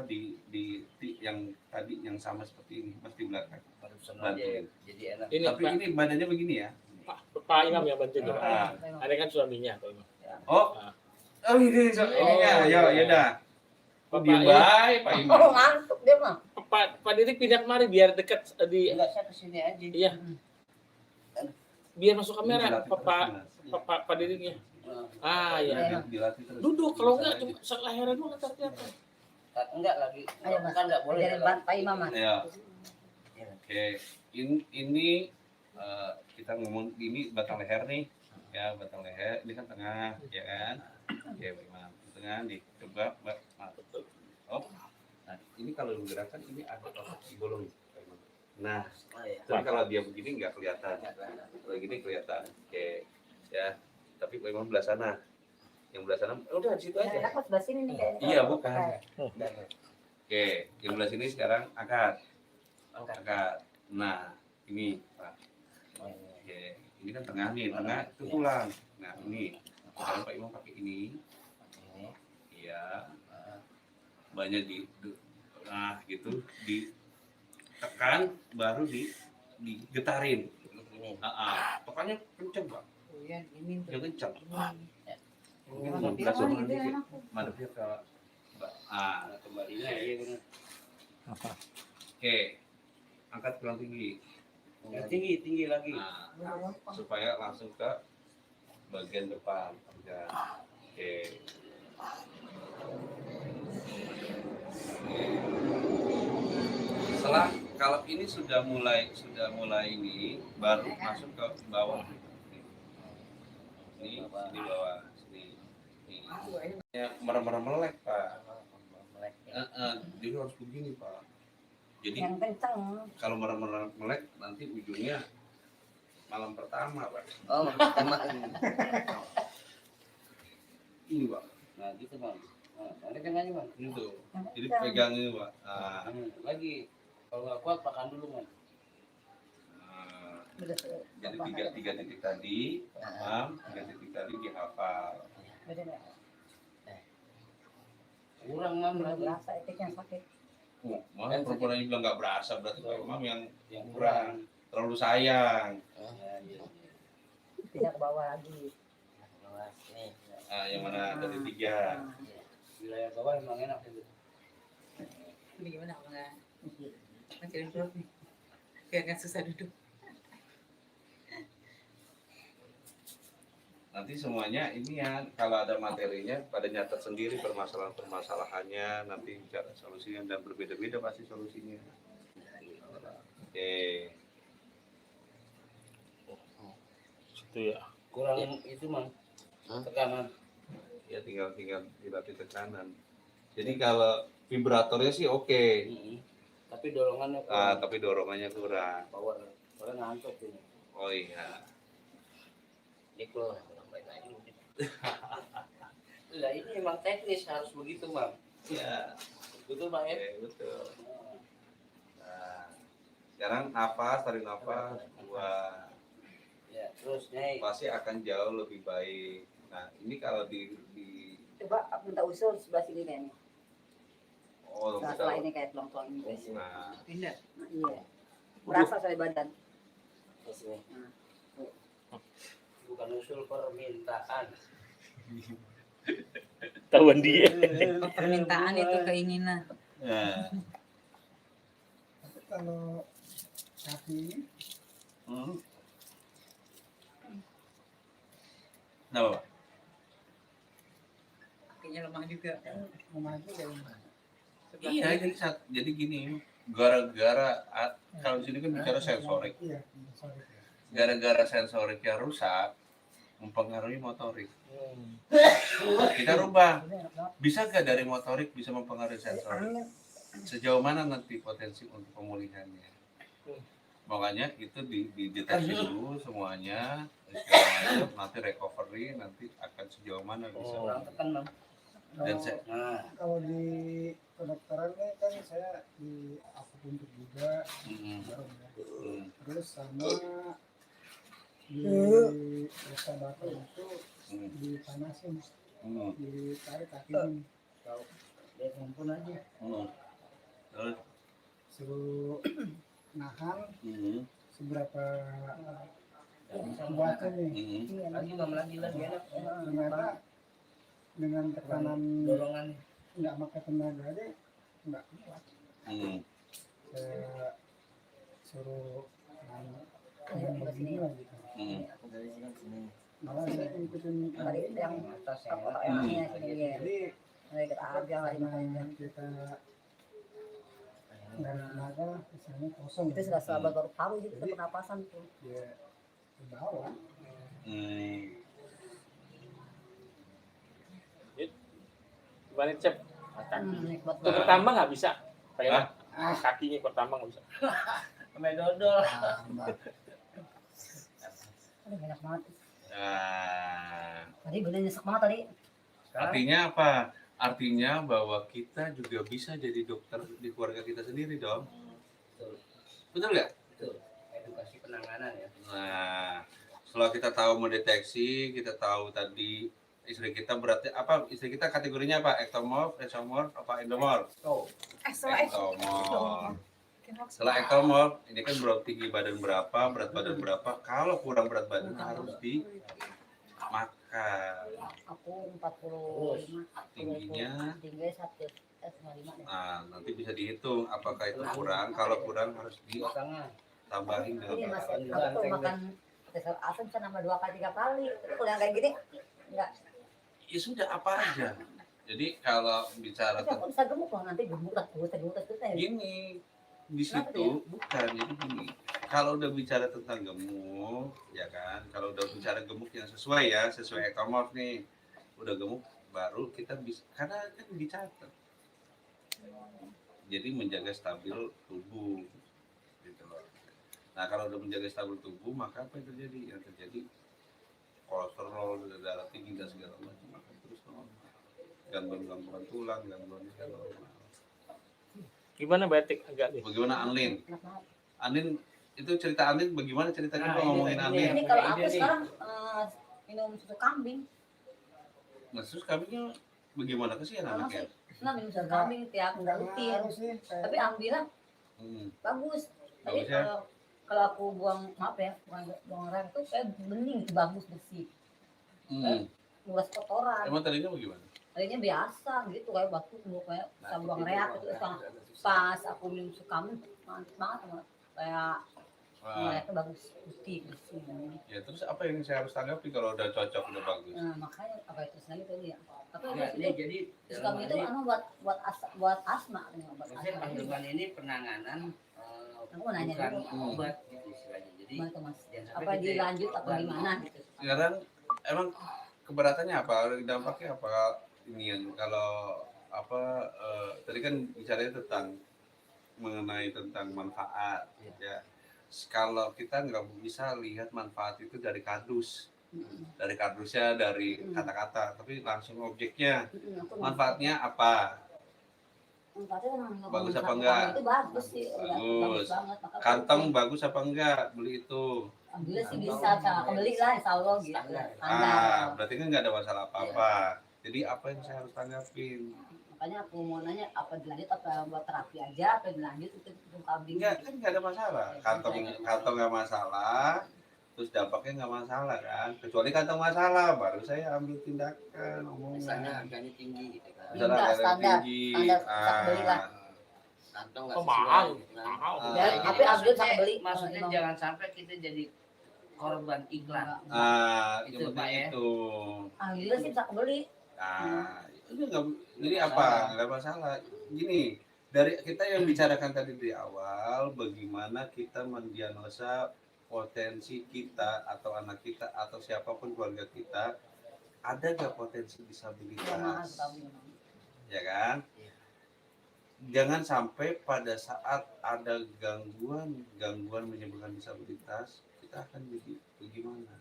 di yang tadi yang sama seperti ini Mas di belakang. Barusan Bantu. aja jadi enak. Ini Tapi Pak, ini badannya begini ya. Pak Imam yang bantu juga. Ah. Ada kan suaminya Pak Imam. Oh ini ininya. Ya udah. Pak Bye Pak Imam. Oh, ngantuk dia mah. Pak Didik pindah kemari biar dekat di Enggak, saya kesini aja. iya. Biar masuk kamera Dilatih terus, Mas. Pak Didiknya. Nah, Iya. Dilatih terus. Duduk kalau enggak Bisa cuma leheran doang ntar kelihatan. enggak lagi. Ayo, Mas. Kan enggak boleh. Dari Pak Imam Mas. aja. Ya. Oke. Ini kita ngomong ini batang leher nih. Ya, batang leher. Ini kan tengah, ya kan? Oke, Pak Imam. Tengah nih. Coba, Mbak. Oh. Nah, ini kalau digerakkan ini ada otot di bolong. Nah, Oh, iya. tapi kalau dia begini nggak kelihatan. Kalau gini kelihatan. Oke. Ya. Tapi Pak Imam belah sana. Yang belah sana udah di situ aja. Enak Mas sebelah sini nih kayaknya. Iya, bukan. Dan Oke, yang belah sini sekarang angkat. angkat. Angkat. Nah, ini Pak. Oke, ini kan tengah nih, tengah itu tulang. Nah, ini. Sekarang Pak Imam pakai ini. Ini. Iya. Banyak Nah, gitu ditekan baru digetarin. Ini. Tekannya kenceng, Pak. Oh iya, ini tuh. Yang kenceng. Mungkin Mana mau dia belajar gitu dikit. enak. Madepnya ke Mbak. Kembalinya ya benar. Apa? Oke. Angkat kurang tinggi. Tinggi lagi. Nah, supaya langsung ke bagian depan. Ya. Oke. Setelah kalau ini sudah mulai ini baru masuk ke bawah. Ini di bawah sini. Ini ya, merem-merem melek, Pak. Jadi harus begini, Pak. Jadi Yang kenceng. kalau merem-merem melek nanti ujungnya malam pertama, Pak. Oh, pertama Ini, Pak. Nah, gitu Bang. Nah, ada kenanya Bang. Itu. Yang Jadi kenceng. pegang ini, Pak. Nah, Lagi kalau nggak kuat makan dulu Bang. Udah jadi tiga titik tadi, paham? 3 titik tadi dihafal. Udah enggak? Kurang Mam Udah lagi. berasa itu yang sakit. Malah perempuan ini bilang nggak berasa, berarti Pak Imam yang kurang. terlalu sayang. Iya. Tidak ke bawah lagi. Luas nih. Yang mana tadi 3. Nah, Wilayah bawah emang enak itu. Ini gimana kalau nggak ngajarin perut nih? Kayak nggak susah duduk. Nanti semuanya ini ya, kalau ada materinya pada nyatet sendiri permasalahan-permasalahannya, nanti cara solusinya dan berbeda-beda pasti solusinya. Oke. Situ ya. Kurang itu Mang. Tekanan. Ya tinggal dilatih tekanan. Jadi kalau vibratornya sih oke. Tapi dorongannya kurang. Tapi dorongannya kurang. Power. Soalnya ngantuk ini. Oh iya. Ikut. Lah ini emang teknis harus begitu Bang. Ya. Betul Bang ya? Oke, betul. Nah, sekarang tarik nafas, 2. Ya, terus naik. Pasti akan jauh lebih baik. Nah, ini kalau di coba minta usul sebelah sini deh nih. oh, Setelah ini kayak tulang-tulang ini guys. Nah, Pindah. Nah, iya. Berasa soal badan. Terus nih. Bukan usul permintaan. Tawan dia. Permintaan itu keinginan. ya. Tapi kalau kaki ini Nah, Pak. Kakinya lemah juga. maju dari mana? Sebelah Iya, kiri. jadi gini, gara-gara kalau di sini kan bicara sensorik. Iya, sorry. Gara-gara sensoriknya rusak, mempengaruhi motorik. Kita rubah. Bisa nggak dari motorik bisa mempengaruhi sensorik? Sejauh mana nanti potensi untuk pemulihannya? Makanya itu dideteksi dulu semuanya, nanti recovery, nanti akan sejauh mana bisa. Kurang tekan Bang. Dan Nah, Kalau di kedokteran kan saya di akupuntur juga, jarum ya. Terus sama di persahabatan itu dipanasin, ditarik kaki ini, dia kumpul aja. Terus suruh nahan seberapa kuatnya nih. Lagi Bang, lagi enak. Ternyata dengan tekanan Dorongan. nggak pakai tenaga aja nggak kuat. Saya suruh yang begini lah gitu. Aku dari sini ke sini. Malah saya ngikutin Balik yang Atas apa yang yang sini ya. jadi Dari kita harga lagi karena kita nggak ada tenaga misalnya kosong itu sudah sahabat baru paru gitu ke pernapasan tuh. ya ke bawah. Gimana Cep? Nikmat Itu pertama nggak bisa. Kayak kakinya pertama nggak bisa. sampai dodol. Aduh, enak banget. Nah, Tadi bener nyesek banget tadi. artinya apa? Artinya bahwa kita juga bisa jadi dokter di keluarga kita sendiri dong. Betul nggak? Betul. Edukasi penanganan ya. Nah, setelah kita tahu mendeteksi, kita tahu tadi Istri kita berarti apa? Istri kita kategorinya apa? Ektomorf, esomorf, apa endomorf? Ektomorf. Setelah ektomorf, ini kan berat tinggi badan berapa, berat badan berapa. Kalau kurang berat badan harus dimakan. Aku 45. Tingginya. Tinggi 1,5 deh. Nah, nanti bisa dihitung apakah itu kurang. Kalau kurang harus ditambahin dengan Ini Mas, makan. aku tuh makan telur asin bisa nambah 2 kali 3 kali. Tapi kalau yang kayak gini enggak. Ya sudah apa aja. Jadi kalau bicara Tapi aku bisa gemuk loh, nanti gemuk terus ya. gini di situ bukan jadi gini. Kalau udah bicara tentang gemuk, ya kan? Kalau udah bicara gemuk yang sesuai ya, sesuai ekomorf nih, udah gemuk baru kita bisa karena kan dicatat. Jadi menjaga stabil tubuh, gitu loh. Nah kalau udah menjaga stabil tubuh, maka apa yang terjadi? Yang terjadi kolesterol, darah tinggi dan segala macam akan terus normal. Gangguan tulang, gangguan normal. Gimana batik agak deh? Bagaimana Anlin? Enak banget. Anlin itu cerita Anlin bagaimana ceritanya Nah, Bang, ngomongin ini Anlin? Ini kalau aku sekarang minum susu kambing. Nah, terus kambingnya bagaimana kesian Kalau anaknya? masih nah minum susu kambing tiap Enggak rutin. ngaruh sih. Tapi alhamdulillah bagus. Tapi Bagus ya? kalau aku buang maaf ya, buang air itu kayak bening itu bagus bersih. Nguras kotoran. Emang tadinya bagaimana? Tadinya biasa gitu kayak batu kayak bisa buang reak itu pas aku minum susu kambing mantap banget sama kayak itu bagus putih bersih. Ya terus apa yang saya harus tanggapi kalau udah cocok udah bagus? Nah, makanya apa itu lagi tadi ya? Apa Ya, itu? ini jadi Susu dalam kambing itu hal ini, anu buat asma ini obat maksudnya asma. kandungan ini penanganan Aku mau nanya bukan dulu. obat gitu istilahnya. Jadi Gimana tuh, Mas? jangan sampai Apa kita dilanjut apa korban. gimana gitu? Sekarang emang keberatannya apa? Dampaknya apa? Ini yang kalau apa tadi kan bicaranya tentang mengenai tentang manfaat ya. Kalau kita nggak bisa lihat manfaat itu dari kardus, dari kardusnya, dari kata-kata, tapi langsung objeknya. Manfaatnya apa? Manfaatnya Bagus apa enggak? Itu bagus sih. Bagus. Banget. Maka Kantong bagus apa enggak? Beli itu. alhamdulillah sih bisa aku beli lah insya Allah gitu. Berarti kan nggak ada masalah apa-apa. Jadi apa yang saya harus tanggapin? Makanya aku mau nanya apa dilanjut apa buat terapi aja apa dilanjut itu kambing. Enggak, kan nggak ada masalah. Kantong nggak masalah. Terus dampaknya nggak masalah kan? Kecuali kantong masalah, baru saya ambil tindakan misalnya omongan. harganya tinggi gitu kan. Misalnya Enggak, harga standar tinggi. bisa beli lah. Kantong nggak Oh, sesuai. mahal. gitu kan. Mahal. Ya, Jadi tapi ambil maksudnya- bisa beli. Maksudnya Emang. jangan sampai kita jadi korban iklan. Itu Itu, Pak, ya. itu. Alhamdulillah sih bisa aku beli. Itu nggak. Jadi apa? Nggak masalah. Gini, dari kita yang bicarakan tadi di awal, bagaimana kita mendiagnosa potensi kita atau anak kita atau siapapun keluarga kita ada nggak potensi Ya mahal disabilitas, kambing. ya kan? Jangan sampai pada saat ada gangguan menyebabkan disabilitas kita akan jadi bagaimana,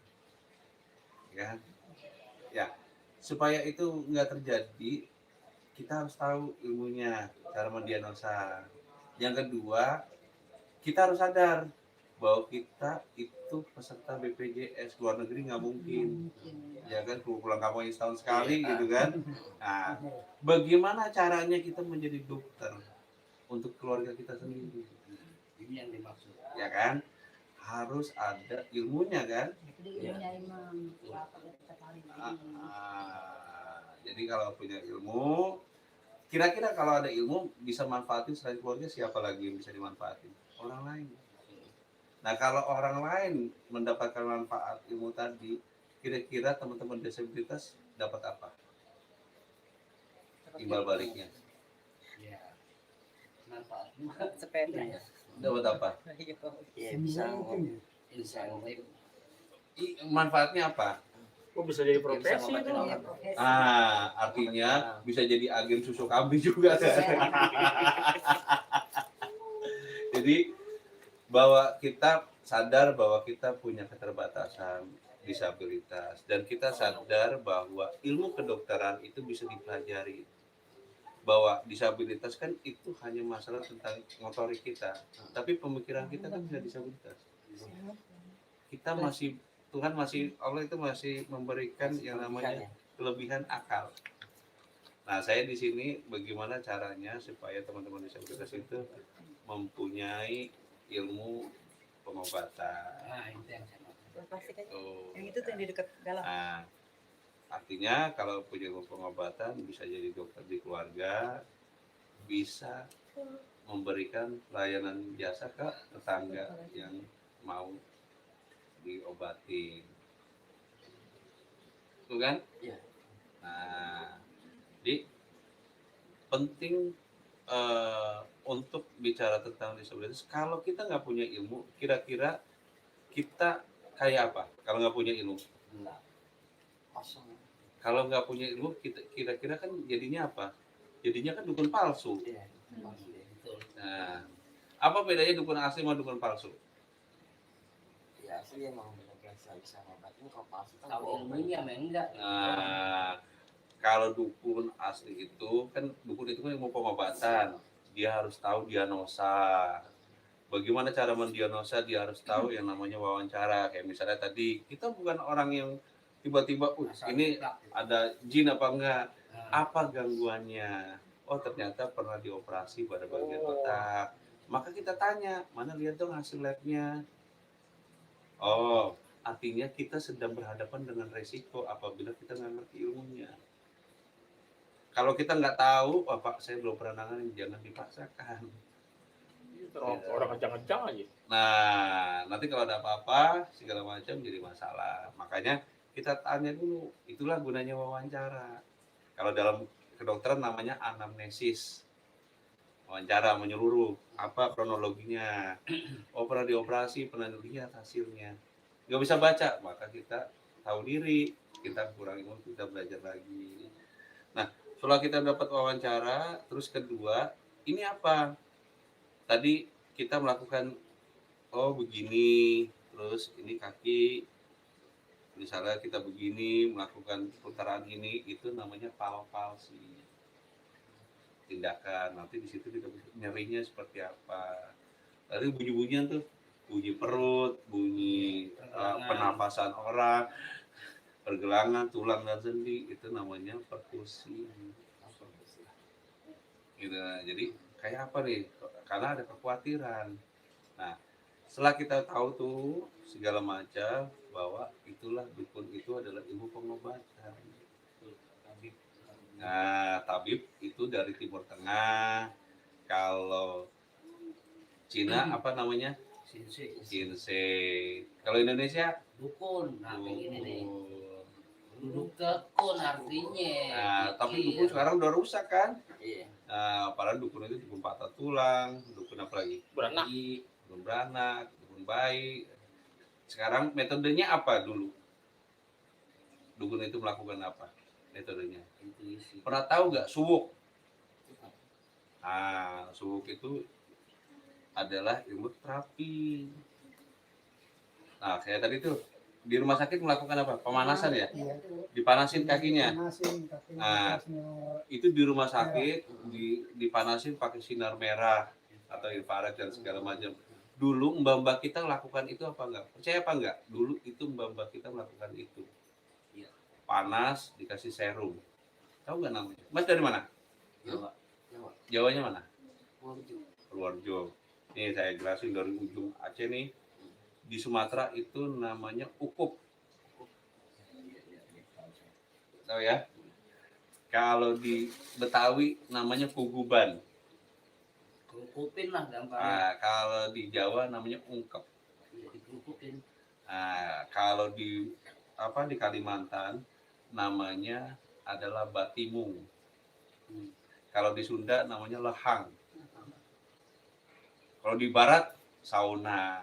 ya kan? Ya, supaya itu nggak terjadi kita harus tahu ilmunya, cara mendiagnosa. Yang kedua, kita harus sadar bahwa kita itu peserta BPJS luar negeri nggak mungkin, ya kan, pulang kampung setahun sekali gitu kan. Nah, bagaimana caranya kita menjadi dokter untuk keluarga kita sendiri, Ini yang dimaksud. ya kan? Harus ada ilmunya kan. Jadi ilmunya imam apa kita cari. Jadi kalau punya ilmu, kira-kira kalau ada ilmu bisa manfaatin selain keluarga, siapa lagi yang bisa dimanfaatin? Orang lain. Nah kalau orang lain mendapatkan manfaat ilmu tadi, kira-kira teman-teman disabilitas dapat apa? Timbal baliknya. Ya. Manfaatnya. Sepeda. Ya, Dapat apa? ya bisa Mungkin ya. insentif. Manfaatnya apa? Kok bisa jadi Bisa profesi ngobatin itu? orang. Artinya bisa jadi agen susu kambing juga kan? Jadi bahwa kita sadar bahwa kita punya keterbatasan disabilitas dan kita sadar bahwa ilmu kedokteran itu bisa dipelajari, bahwa disabilitas kan itu hanya masalah tentang motorik kita, tapi pemikiran kita kan bisa disabilitas. Kita masih, Tuhan masih, Allah itu masih memberikan yang namanya kelebihan akal. Nah, saya di sini bagaimana caranya supaya teman-teman disabilitas itu mempunyai ilmu pengobatan. Nah, itu yang saya maksud. Plastik aja. Tuh. Yang itu tuh yang di dekat dalam. Nah, artinya kalau punya ilmu pengobatan bisa jadi dokter di keluarga, bisa memberikan layanan jasa ke tetangga yang mau diobatin. Tuh kan? Iya. Nah, jadi penting untuk bicara tentang disabilitas. Kalau kita nggak punya ilmu, kira-kira kita kayak apa? Kalau nggak punya ilmu, Enggak. Kosong. kalau nggak punya ilmu, kita kira-kira kan jadinya apa? Jadinya kan dukun palsu. Iya. Betul. Nah, apa bedanya dukun asli sama dukun palsu? Ya asli emang benar-benar bisa ngobatin, kalau palsu kan Tahu bohong. ilmunya memang enggak. Nah, kalau dukun asli itu kan dukun itu kan ilmu pengobatan. Dia harus tahu diagnosa. Bagaimana cara mendiagnosa, dia harus tahu yang namanya wawancara. Kayak misalnya tadi, kita bukan orang yang tiba-tiba, ini ada jin apa enggak? Apa gangguannya? Oh, ternyata pernah dioperasi pada bagian otak. Maka kita tanya, mana lihat dong hasil labnya. Oh, artinya kita sedang berhadapan dengan resiko apabila kita nggak ngerti ilmunya. Kalau kita nggak tahu, oh, Pak, saya belum pernah nanganin, jangan dipaksakan. Orang kencang-kencang aja. Nah, nanti kalau ada apa-apa, segala macam jadi masalah. Makanya kita tanya dulu, itulah gunanya wawancara. Kalau dalam kedokteran namanya anamnesis. Wawancara menyeluruh, apa kronologinya. Oh, pernah dioperasi, pernah lihat hasilnya. Nggak bisa baca, maka kita tahu diri, kita kurang ilmu, kita belajar lagi. Nah, setelah kita dapat wawancara, terus kedua, ini apa? Tadi kita melakukan, oh begini, terus ini kaki, misalnya kita begini, melakukan putaran ini, itu namanya palpasi. Tindakan, nanti di situ kita nyerinya seperti apa. Tadi bunyi-bunyian tuh, bunyi perut, bunyi pernapasan orang, pergelangan, tulang dan sendi, itu namanya perkusi. Gitu. Jadi kayak apa nih? Karena ada kekhawatiran. Nah, setelah kita tahu tuh segala macam, bahwa itulah dukun itu adalah ilmu pengobatan. Nah, tabib itu dari Timur Tengah. Kalau Cina apa namanya? Shinsei. Kalau Indonesia Dukun. Nah, kayak gini nih. dukun. Duduk tekun artinya. Nah, tapi Pikir. dukun sekarang udah rusak kan? Iya. Nah, padahal dukun itu dukun patah tulang, dukun apa lagi? Beranak. Dukun beranak, dukun bayi. Sekarang metodenya apa dulu? Dukun itu melakukan apa? Metodenya. Intuisi. Pernah tahu nggak suwuk? Nah, suwuk itu adalah ilmu terapi. Nah, kayak tadi tuh di rumah sakit melakukan apa? Pemanasan ya? Iya. Dipanasin kakinya. Panasin kakinya. Nah, itu di rumah sakit dipanasin pakai sinar merah atau infrared dan segala macam. Dulu mbak-mbak kita lakukan itu apa enggak? Percaya apa enggak? Dulu itu mbak-mbak kita melakukan itu. Panas dikasih serum. Tahu nggak namanya? Mas dari mana? Jawa. Jawanya mana? Purworejo. Purworejo. Nih saya jelasin dari ujung Aceh nih. Di Sumatera itu namanya ukup. Tahu ya? Kalau di Betawi namanya kuguban. Kerukupin lah gampang. Nah, kalau di Jawa namanya ungkep. Dikerukupin. Nah, kalau di Kalimantan namanya adalah batimung. Kalau di Sunda namanya lehang. Kalau di Barat sauna.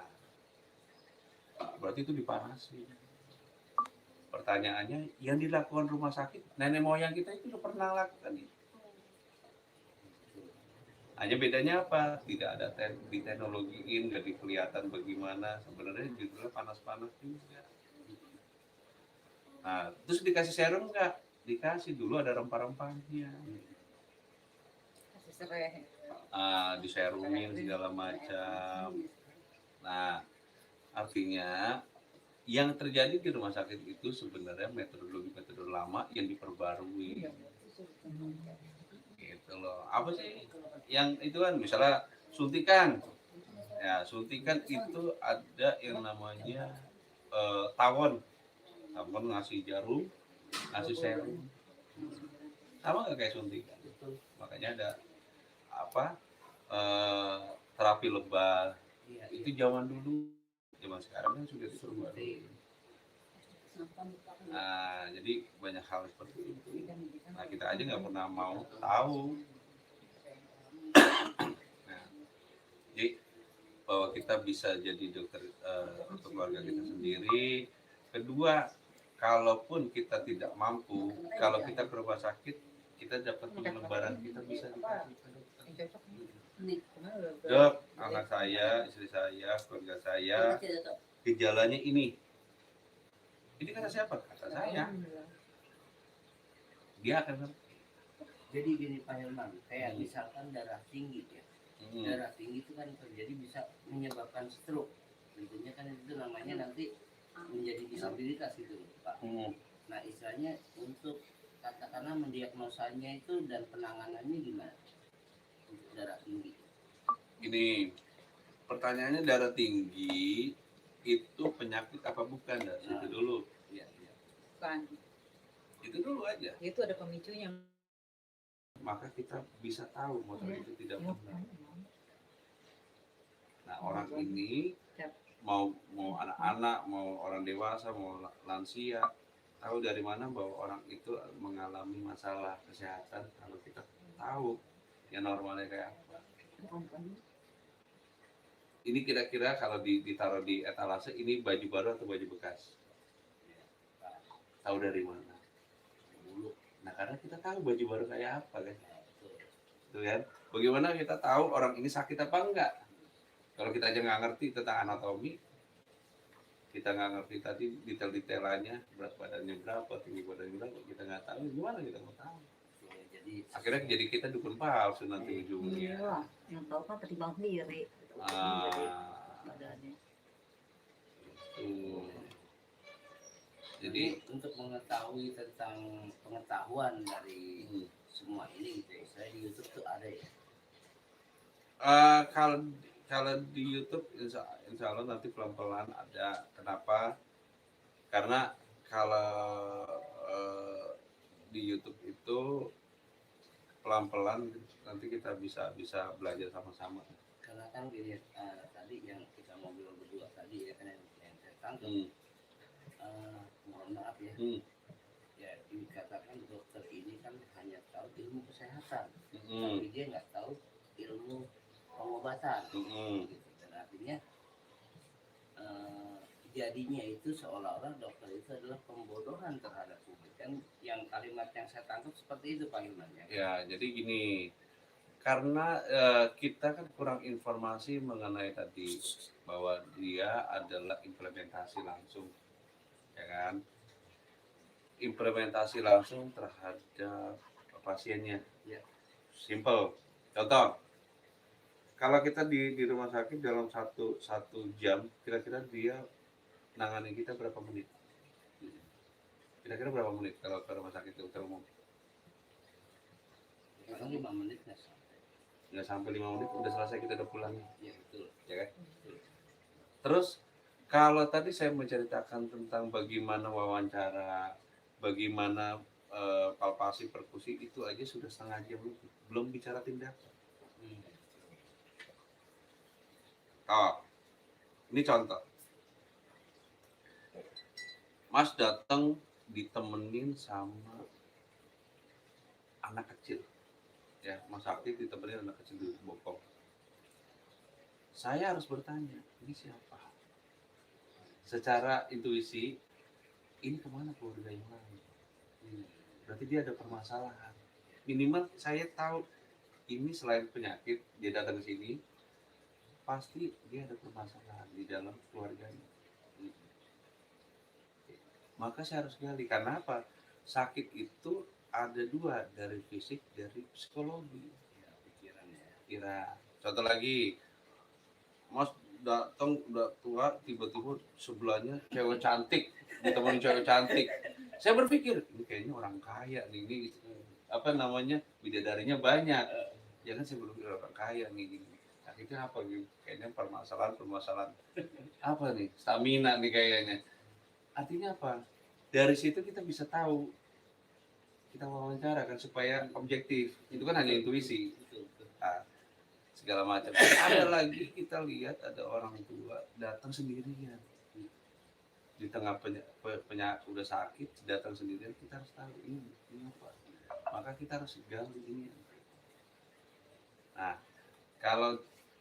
Berarti itu dipanasin. Pertanyaannya, yang dilakukan rumah sakit, nenek moyang kita itu udah pernah lakukan itu. Hanya bedanya apa? Tidak ada diteknologiin, nggak kelihatan bagaimana. Sebenarnya judulnya panas-panas juga. Nah, terus dikasih serum nggak? Dikasih, dulu ada rempah-rempahnya. Kasih serai. Diserumin segala macam. Nah, artinya Yang terjadi di rumah sakit itu sebenarnya metodologi lama yang diperbarui. Gitu loh. Apa sih yang itu kan misalnya suntikan. Ya, suntikan itu ada yang namanya tawon. Tawon ngasih jarum, ngasih serum. Sama nggak kayak suntikan? Makanya ada apa terapi lebah. Itu zaman dulu. Zaman sekarang kan sudah diperbarui. Nah, jadi banyak hal seperti itu. Nah, kita aja nggak pernah mau tahu. Nah, jadi bahwa kita bisa jadi dokter untuk keluarga kita sendiri. Kedua, kalaupun kita tidak mampu, kalau kita ke rumah sakit, kita dapat lembaran, kita bisa dikasih ke dokter. Yang cocok. Dok, anak saya, istri saya, keluarga saya, gejalanya ini. Ini kata siapa? Kata saya. Dia akan ngerti. Jadi gini Pak Hilman, kayak misalkan darah tinggi ya. Darah tinggi itu kan terjadi bisa menyebabkan stroke. Tentunya kan itu namanya nanti menjadi disabilitas gitu Pak. Nah istilahnya untuk katakanlah mendiagnosanya itu dan penanganannya gimana untuk darah tinggi? Ini pertanyaannya, darah tinggi itu penyakit apa bukan? Itu dulu. Iya, iya. Bukan. Itu dulu aja. Itu ada pemicunya. Maka kita bisa tahu motor itu tidak benar. Nah, orang ini mau anak-anak, mau orang dewasa, mau lansia, tahu dari mana bahwa orang itu mengalami masalah kesehatan kalau kita tahu yang normalnya kayak apa. Ini kira-kira kalau ditaruh di etalase, ini baju baru atau baju bekas? Tahu dari mana? Nah, karena kita tahu baju baru kayak apa kan? Tuh kan? Bagaimana kita tahu orang ini sakit apa enggak? Kalau kita aja nggak ngerti tentang anatomi, kita nggak ngerti tadi detail-detailannya, berat badannya berapa, tinggi badannya berapa, kita nggak tahu, gimana kita mau tahu? Akhirnya jadi kita dukun palsu nanti ujungnya. Iya, yang tahu kan ketimbang sendiri. Badannya. Jadi untuk mengetahui tentang pengetahuan dari semua ini gitu ya, saya di YouTube tuh ada ya. kalau di YouTube insya Allah nanti pelan-pelan ada. Kenapa? Karena kalau di YouTube itu pelan-pelan nanti kita bisa belajar sama-sama. Karena kan gini tadi yang kita ngobrol berdua tadi ya kan yang saya tangkap mohon maaf ya ya dikatakan dokter ini kan hanya tahu ilmu kesehatan tapi dia nggak tahu ilmu pengobatan gitu. Dan artinya jadinya itu seolah-olah dokter itu adalah pembodohan terhadap publik kan, yang kalimat yang saya tangkap seperti itu Pak Hilman ya. Ya, jadi gini, karena kita kan kurang informasi mengenai tadi bahwa dia adalah implementasi langsung, ya kan? Implementasi langsung terhadap pasiennya. Ya. Simple. Contoh, kalau kita di rumah sakit dalam satu jam, kira-kira dia nangani kita berapa menit? Kira-kira berapa menit kalau ke rumah sakit dokter umum? Kalau 5 menit Nggak sampai 5 menit udah selesai, kita udah pulang. ya betul. Ya kan? Terus kalau tadi saya menceritakan tentang bagaimana wawancara, bagaimana palpasi perkusi, itu aja sudah setengah jam lebih, belum bicara tindakan. Oh, ini contoh. Mas datang ditemenin sama anak kecil, ya Mas Sakti ditemenin anak kecil di bokong. Saya harus bertanya, ini siapa? Secara intuisi, ini kemana keluarga yang lain? Berarti dia ada permasalahan. Minimal saya tahu ini selain penyakit, dia datang ke sini, pasti dia ada permasalahan di dalam keluarganya. Maka saya harus gali. Karena apa? Sakit itu ada dua, dari fisik, dari psikologi. Ya, pikiran. Contoh lagi, Mas datang udah tua, tiba-tiba sebelahnya cewek cantik, ditemenin cewek cantik. Saya berpikir ini kayaknya orang kaya nih, ini apa namanya, bidadarinya banyak. Ya kan, saya berpikir orang kaya nih gini. Akhirnya apa gitu? Kayaknya permasalahan apa nih? Stamina nih kayaknya. Artinya apa? Dari situ kita bisa tahu, kita wawancara kan supaya objektif. Itu kan hanya intuisi. Nah, segala macam. Ada lagi kita lihat ada orang tua datang sendirian di tengah udah sakit, datang sendirian. Kita harus tahu ini apa. Maka kita harus gali ini. Nah,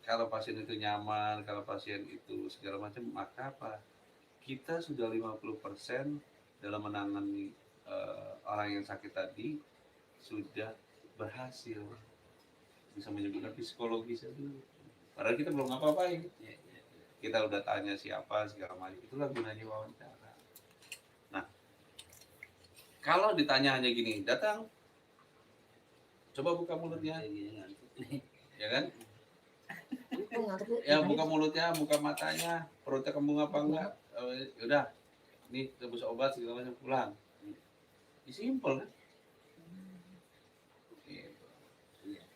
kalau pasien itu nyaman, kalau pasien itu segala macam, maka apa? Kita sudah 50% dalam menangani orang yang sakit tadi sudah berhasil, bisa menyembuhkan psikologisnya dulu. Padahal kita belum apa-apain. Kita udah tanya siapa segala macam. Itulah gunanya wawancara. Nah, kalau ditanya hanya gini, datang, coba buka mulutnya, ya kan? Ya buka mulutnya, buka matanya, perutnya kembung apa enggak? Udah, nih tebus obat segala macam, pulang. Ini simple kan?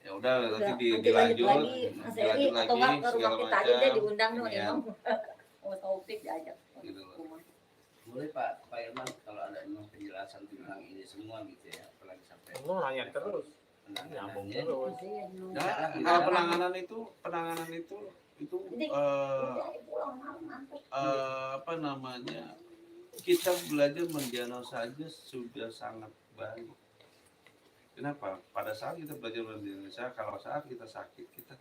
Ya udah, nanti dilanjut lagi atau enggak ke rumah kita aja deh, diundang dong ya. Imam. Oh, Taufik diajak. Gitu loh. Boleh Pak Irman kalau ada memang penjelasan tentang ini semua gitu ya, apalagi sampai Lu nanya terus. Nyambung penanganannya. terus. Nah, kalau penanganan itu Jadi, pulang malam ngantuk. apa namanya, kita belajar mendiagnosa saja sudah sangat baik. Kenapa? Pada saat kita belajar mendiagnosa, kalau saat kita sakit, kita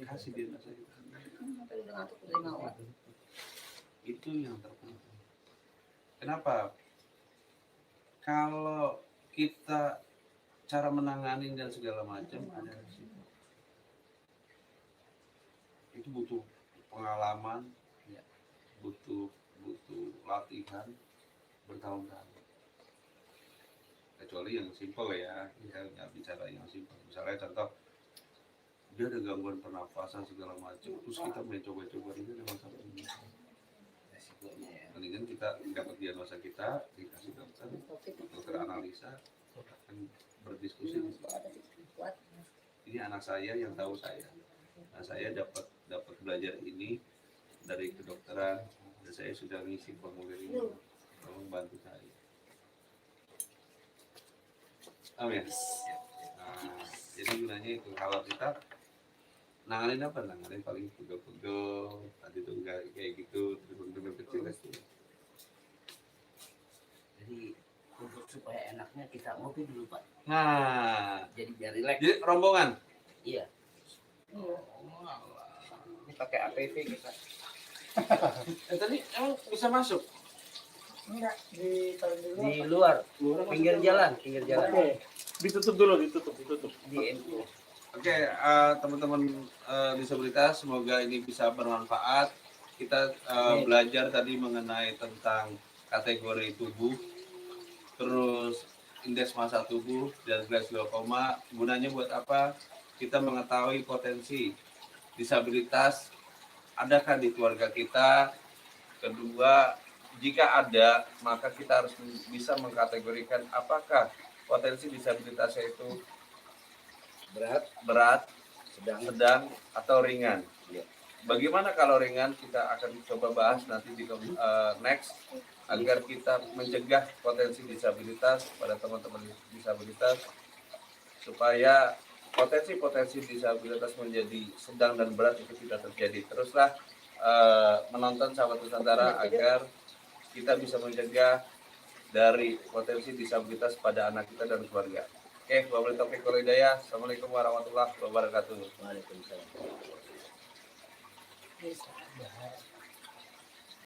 kasih diagnosa kita. Sampai udah ngantuk udah 5 waktu. Itu yang terpenting. Kenapa? Kalau kita cara menangani dan segala macam ada risiko. Itu butuh pengalaman, ya, butuh latihan bertahun-tahun. Kecuali yang simpel ya, kita nggak bicara yang simpel. Misalnya contoh, dia ada gangguan pernafasan segala macam, terus kita mencoba-coba ini ada masalah ini. Resikonya ya. Mendingan kita dapat diagnosa kita, dikasih dokter analisa, akan berdiskusi. Ini anak saya yang tahu saya. Nah, saya dapat belajar ini dari kedokteran, dan saya sudah ngisi formulir ini. Tolong bantu saya. Amin. Nah, jadi gunanya itu, kalau kita nanganin apa? Nanganin paling pegel-pegel, tadi tuh enggak kayak gitu, pegel kecil itu. Jadi untuk supaya enaknya kita ngopi dulu Pak. Nah, Jadi biar rileks. jadi rombongan. Iya. Ini pakai APV kita. Tadi emang bisa masuk? Enggak, di Di luar, pinggir jalan. Oke. Ditutup dulu, ditutup. Di NU. Oke, teman-teman disabilitas, semoga ini bisa bermanfaat. Kita belajar tadi mengenai tentang kategori tubuh, terus indeks massa tubuh dan gelas glaukoma. Gunanya buat apa? Kita mengetahui potensi disabilitas adakah di keluarga kita. Kedua, jika ada, maka kita harus bisa mengkategorikan apakah potensi disabilitasnya itu berat, sedang atau ringan. Bagaimana kalau ringan, kita akan coba bahas nanti di next, agar kita mencegah potensi disabilitas pada teman-teman disabilitas, supaya potensi disabilitas menjadi sedang dan berat itu tidak terjadi. Teruslah menonton Sahabat Nusantara agar kita bisa mencegah dari potensi disabilitas pada anak kita dan keluarga. Oke, wabillahi taufiq wal hidayah. Assalamualaikum warahmatullahi wabarakatuh. Waalaikumsalam.